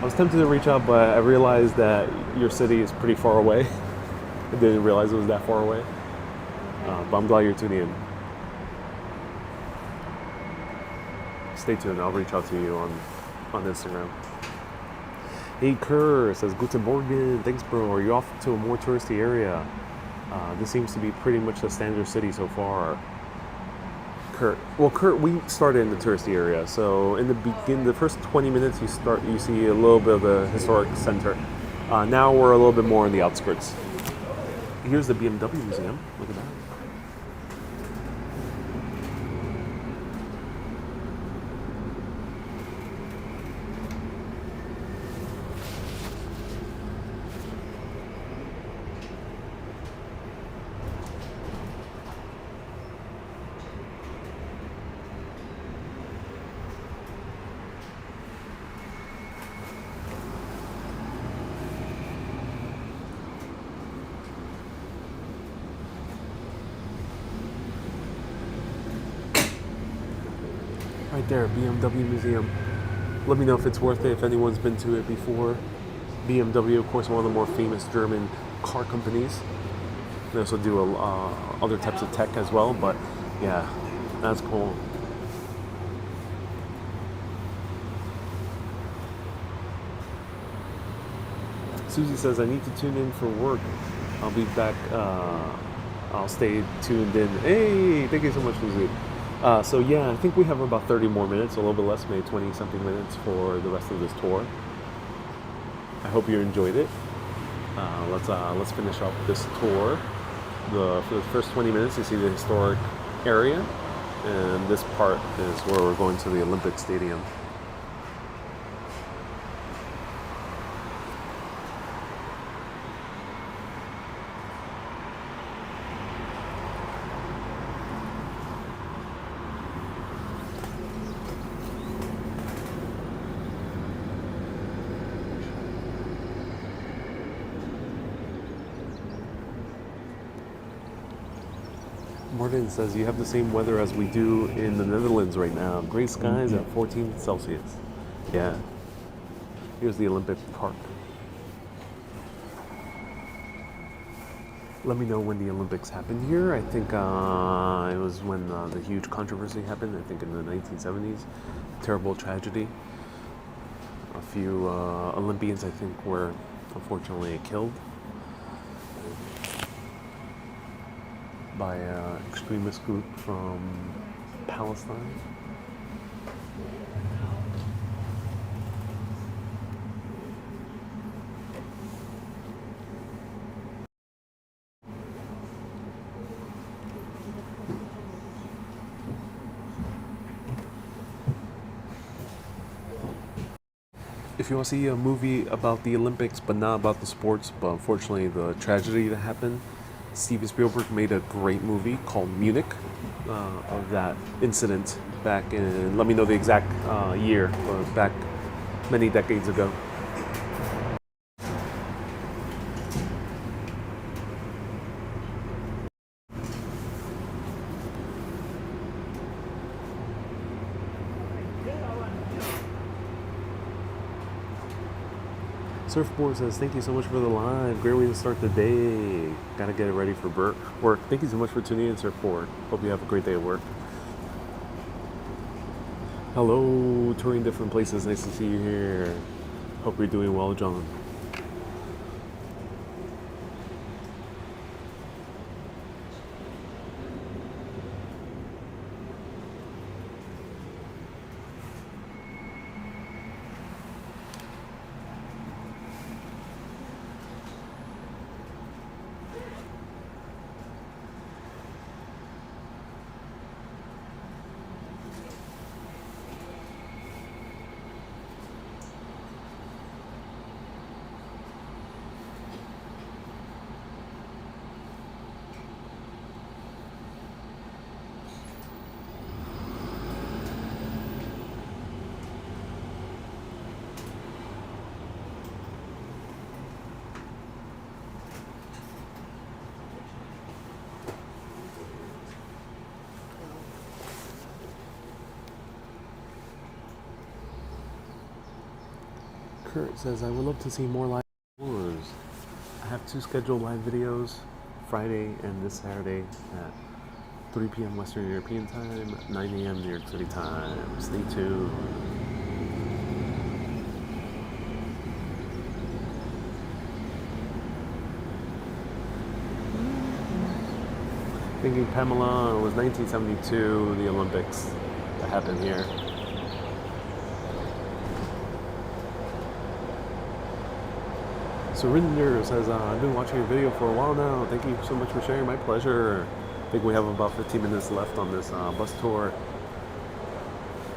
I was tempted to reach out, but I realized that your city is pretty far away. I didn't realize it was that far away. But I'm glad you're tuning in. Stay tuned. I'll reach out to you on Instagram. Hey Kerr says, Guten Morgen. Thanks, bro. Are you off to a more touristy area? This seems to be pretty much the standard city so far. Kurt, we started in the touristy area. So in the first 20 minutes, you see a little bit of the historic center. Now we're a little bit more in the outskirts. Here's the BMW museum. Look at that. Right there, BMW Museum. Let me know if it's worth it, if anyone's been to it before. BMW, of course, one of the more famous German car companies. They also do other types of tech as well, but yeah, that's cool. Susie says, I need to tune in for work. I'll be back. I'll stay tuned in. Hey, thank you so much, Susie. So yeah, I think we have about 30 more minutes, a little bit less, maybe 20 something minutes for the rest of this tour. I hope you enjoyed it. Let's finish up this tour. For the first 20 minutes, you see the historic area, and this part is where we're going to the Olympic Stadium. Martin says, you have the same weather as we do in the Netherlands right now. Gray skies at 14 Celsius. Yeah. Here's the Olympic Park. Let me know when the Olympics happened here. I think it was when the huge controversy happened, I think in the 1970s. Terrible tragedy. A few Olympians, I think, were unfortunately killed by an extremist group from Palestine. If you want to see a movie about the Olympics, but not about the sports, but unfortunately the tragedy that happened, Steven Spielberg made a great movie called Munich of that incident back in, let me know the exact year, but back many decades ago. Surfboard says, thank you so much for the live. Great way to start the day. Gotta get it ready for work. Thank you so much for tuning in, Surfboard. Hope you have a great day at work. Hello, touring different places. Nice to see you here. Hope you're doing well, John. Kurt says, I would love to see more live tours. I have 2 scheduled live videos, Friday and this Saturday at 3 p.m. Western European time, 9 a.m. New York City time. Stay tuned. Thinking Pamela, it was 1972, the Olympics that happened here. Surinder says, I've been watching your video for a while now. Thank you so much for sharing. My pleasure. I think we have about 15 minutes left on this bus tour.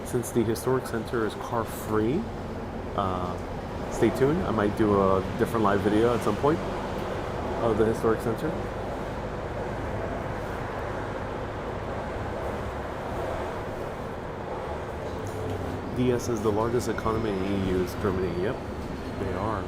Since the historic center is car free, stay tuned. I might do a different live video at some point of the historic center. DS is the largest economy in the EU is Germany. Yep, they are.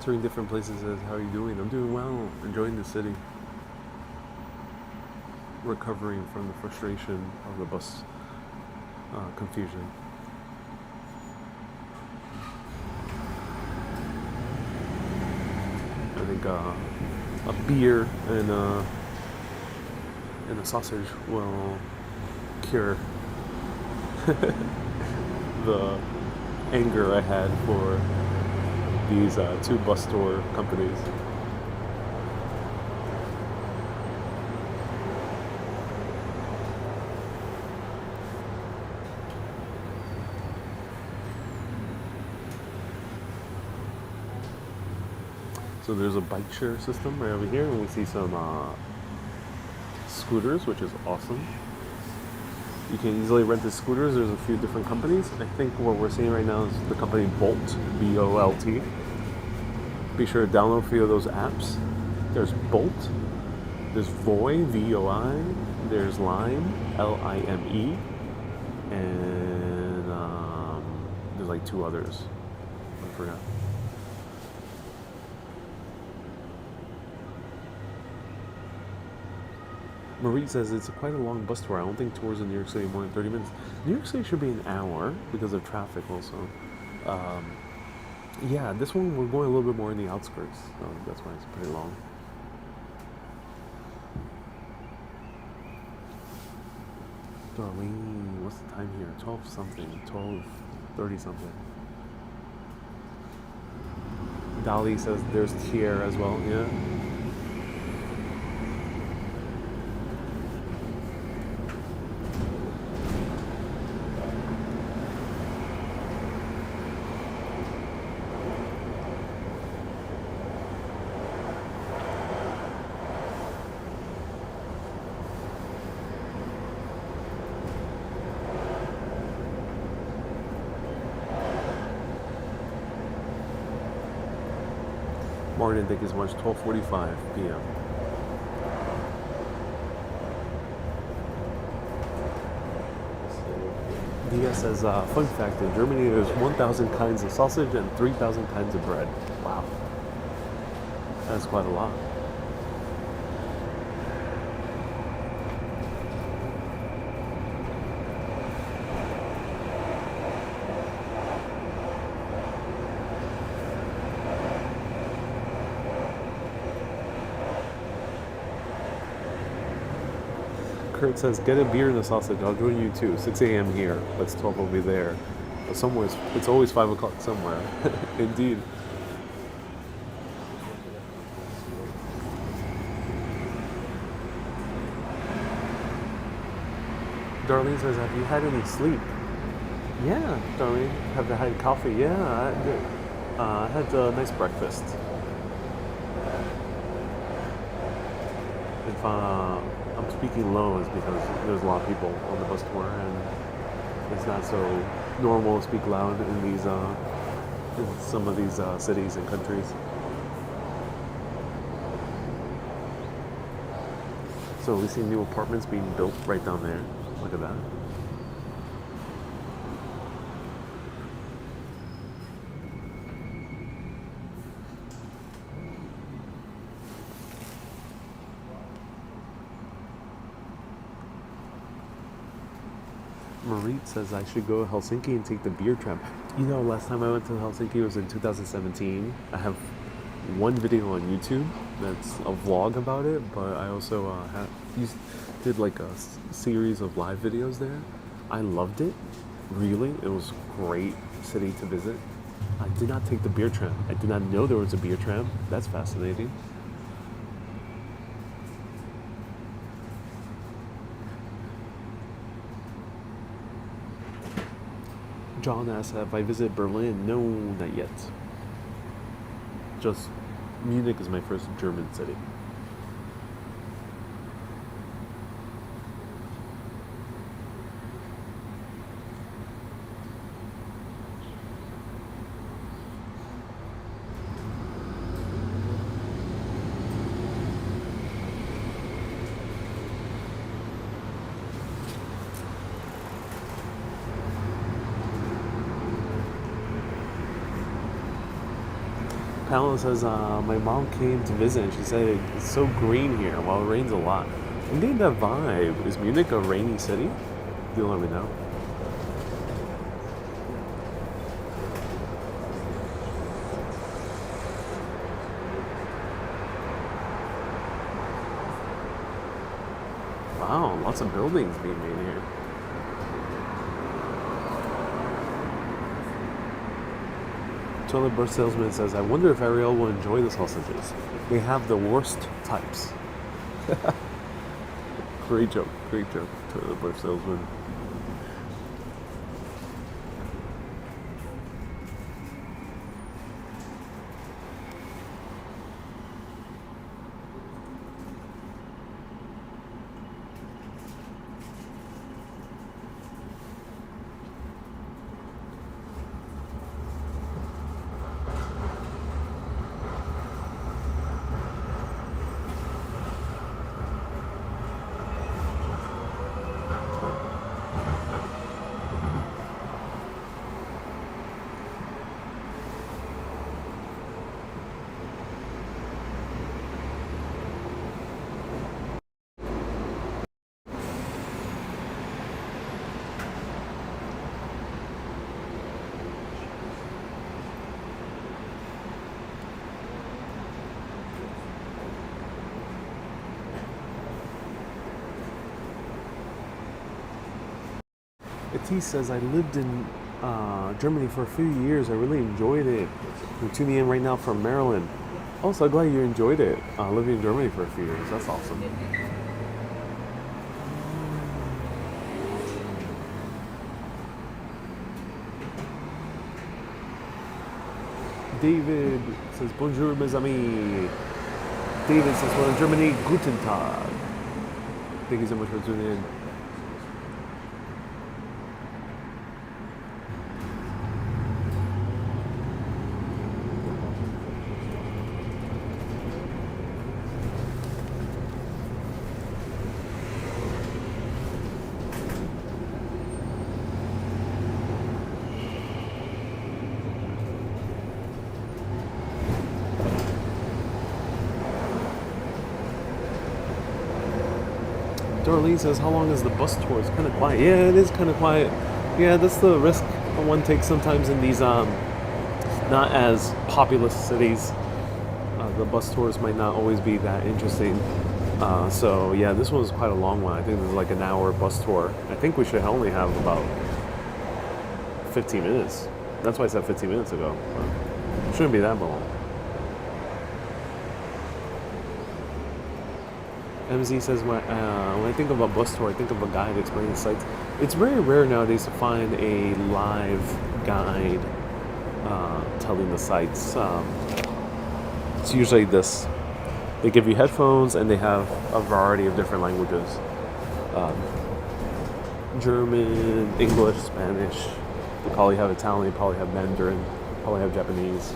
Touring different places says, how are you doing? I'm doing well, enjoying the city. Recovering from the frustration of the bus confusion. I think a beer and a sausage will cure the anger I had for these 2 bus tour companies. So there's a bike share system right over here, and we see some scooters, which is awesome. You can easily rent the scooters. There's a few different companies. I think what we're seeing right now is the company Bolt, B-O-L-T. Be sure to download a few of those apps. There's Bolt, there's Voi, V-O-I, there's Lime, L-I-M-E, and there's like 2 others. I forgot. Marie says it's quite a long bus tour. I don't think tours in New York City more than 30 minutes. New York City should be an hour because of traffic also. Yeah, this one we're going a little bit more in the outskirts, so that's why it's pretty long. Darlene, what's the time here? 12 something, 12:30 something. Dolly says there's Tier as well, yeah. Martin, I think as much 12:45 p.m. DS says, fun fact, in Germany there's 1,000 kinds of sausage and 3,000 kinds of bread. Wow. That's quite a lot. Kurt says, get a beer and a sausage. I'll join you too. 6 a.m. here. Let's 12 over there. Somewhere, it's always 5 o'clock somewhere. Indeed. Darlene says, have you had any sleep? Yeah, Darlene. Have you had coffee? Yeah, I had a nice breakfast. If I'm speaking low is because there's a lot of people on the bus tour, and it's not so normal to speak loud in these in some of these cities and countries. So we see new apartments being built right down there. Look at that. Marit says I should go to Helsinki and take the beer tram. You know, last time I went to Helsinki was in 2017. I have one video on YouTube that's a vlog about it, but I also did like a series of live videos there. I loved it. Really, it was a great city to visit. I did not take the beer tram. I did not know there was a beer tram. That's fascinating. John asks, have I visited Berlin? No, not yet. Just Munich is my first German city. Pamela says, my mom came to visit and she said it's so green here while it rains a lot. I'm getting that vibe. Is Munich a rainy city? Do let me know. Wow, lots of buildings being made here. Toilet brush salesman says, I wonder if Ariel will enjoy the sausages. They have the worst types. Great joke, toilet brush salesman. Atis says, I lived in Germany for a few years. I really enjoyed it. I'm tuning in right now from Maryland. Oh, so glad you enjoyed it. Living in Germany for a few years. That's awesome. David says, bonjour, mes amis. David says, well, in Germany, guten Tag. Thank you so much for tuning in. Darlene says, how long is the bus tour? It's kind of quiet. Yeah, it is kind of quiet. Yeah, that's the risk one takes sometimes in these not as populous cities. The bus tours might not always be that interesting. So yeah, this one was quite a long one. I think this is like an hour bus tour. I think we should only have about 15 minutes. That's why I said 15 minutes ago. It shouldn't be that long. MZ says, when I think of a bus tour, I think of a guide explaining the sites. It's very rare nowadays to find a live guide telling the sites. It's usually this. They give you headphones and they have a variety of different languages. German, English, Spanish. They probably have Italian, probably have Mandarin, probably have Japanese.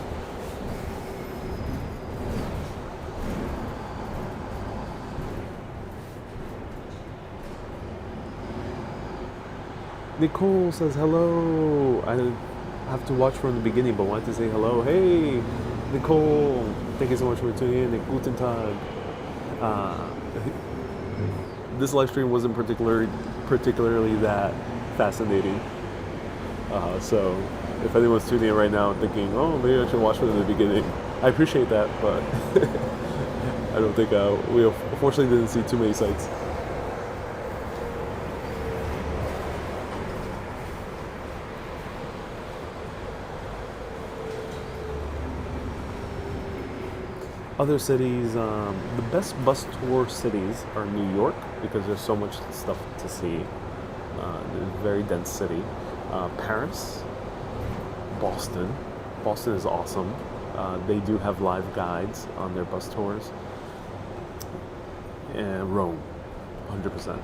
Nicole says hello. I have to watch from the beginning, but wanted to say hello. Hey, Nicole. Thank you so much for tuning in. Guten Tag. This live stream wasn't particularly that fascinating. So if anyone's tuning in right now thinking, oh, maybe I should watch from the beginning, I appreciate that, but I don't think we unfortunately didn't see too many sites. Other cities, the best bus tour cities are New York because there's so much stuff to see. It's a very dense city. Paris, Boston. Boston is awesome. They do have live guides on their bus tours. And Rome, 100%.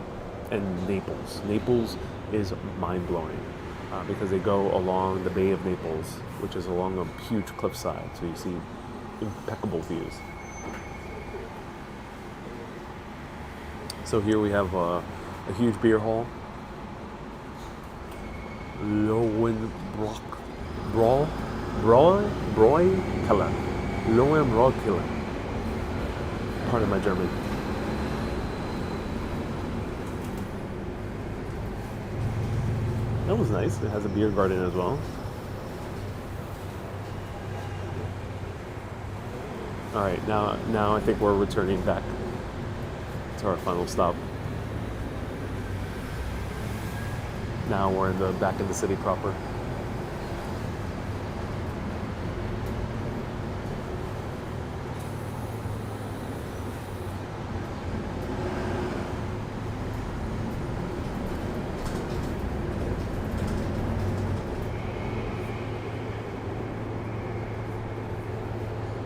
And Naples. Naples is mind blowing because they go along the Bay of Naples, which is along a huge cliffside, so you see impeccable views. So here we have a huge beer hall. Lowenbrock Keller. Lowenbrock Keller. Pardon my German. That was nice. It has a beer garden as well. All right, now I think we're returning back to our final stop. Now we're back in the city proper.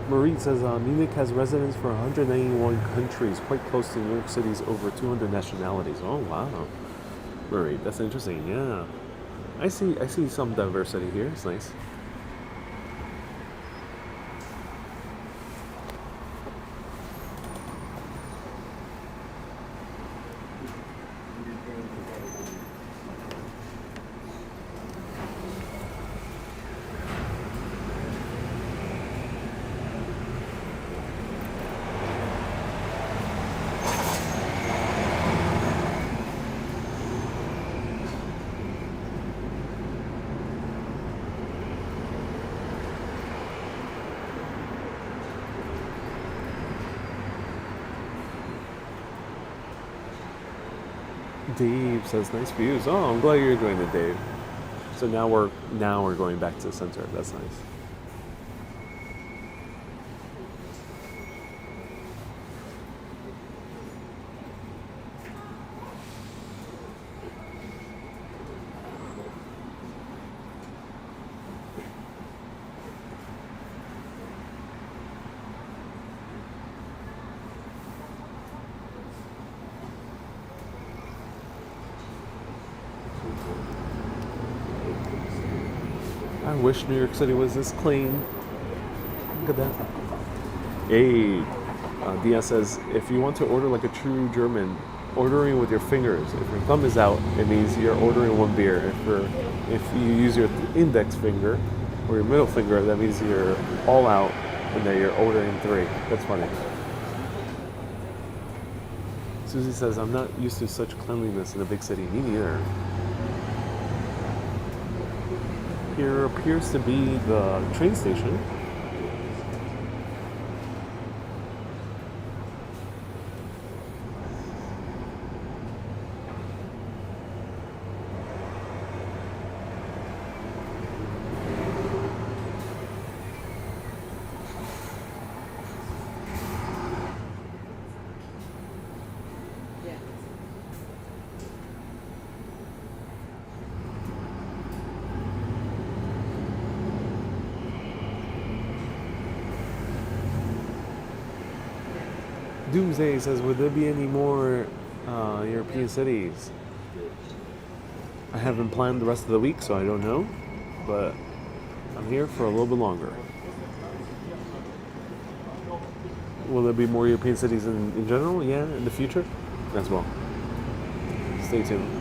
Marie says Munich has residents for 191 countries, quite close to New York City's over 200 nationalities. Oh wow, Marie, that's interesting. Yeah, I see some diversity here. It's nice. Dave says nice views. Oh, I'm glad you're enjoying it, Dave. So now we're going back to the center. That's nice. I wish New York City was this clean. Look at that. Hey, Dia says, if you want to order like a true German, ordering with your fingers. If your thumb is out, it means you're ordering one beer. If you use your index finger or your middle finger, that means you're all out and that you're ordering three. That's funny. Susie says, I'm not used to such cleanliness in a big city. Me neither. Here appears to be the train station. Doomsday says, would there be any more European cities? I haven't planned the rest of the week, so I don't know. But I'm here for a little bit longer. Will there be more European cities in general? Yeah, in the future as well. Stay tuned.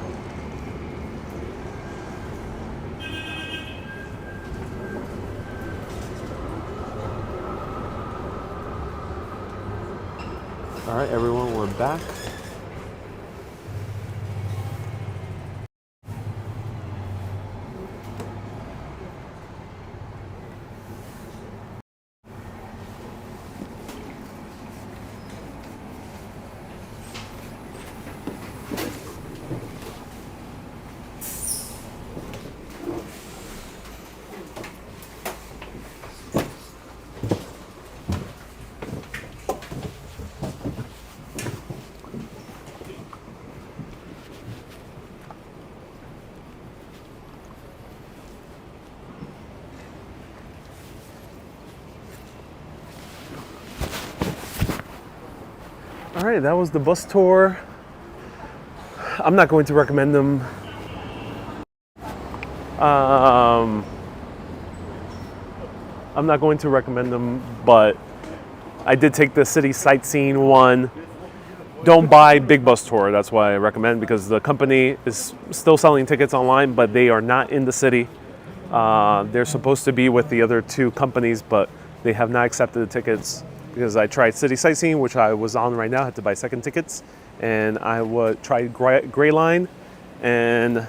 All right, everyone, we're back. All right, that was the bus tour. I'm not going to recommend them. I'm not going to recommend them, but I did take the city sightseeing one. Don't buy Big Bus Tour. That's why I recommend, because the company is still selling tickets online, but they are not in the city. They're supposed to be with the other two companies, but they have not accepted the tickets, because I tried City Sightseeing, which I was on right now. I had to buy second tickets, and I tried Gray Line, and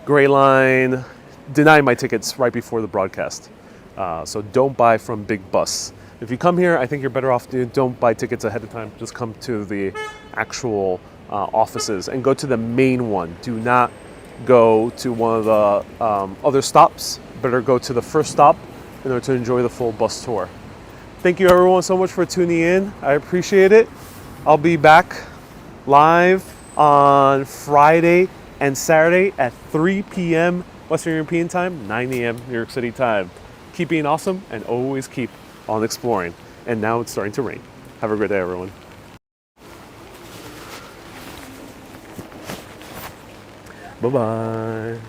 Gray Line denied my tickets right before the broadcast. So don't buy from Big Bus. If you come here, I think you're better off don't buy tickets ahead of time. Just come to the actual offices and go to the main one. Do not go to one of the other stops. Better go to the first stop in order to enjoy the full bus tour. Thank you everyone so much for tuning in. I appreciate it. I'll be back live on Friday and Saturday at 3 p.m. Western European time, 9 a.m. New York City time. Keep being awesome and always keep on exploring. And now it's starting to rain. Have a great day, everyone. Bye-bye.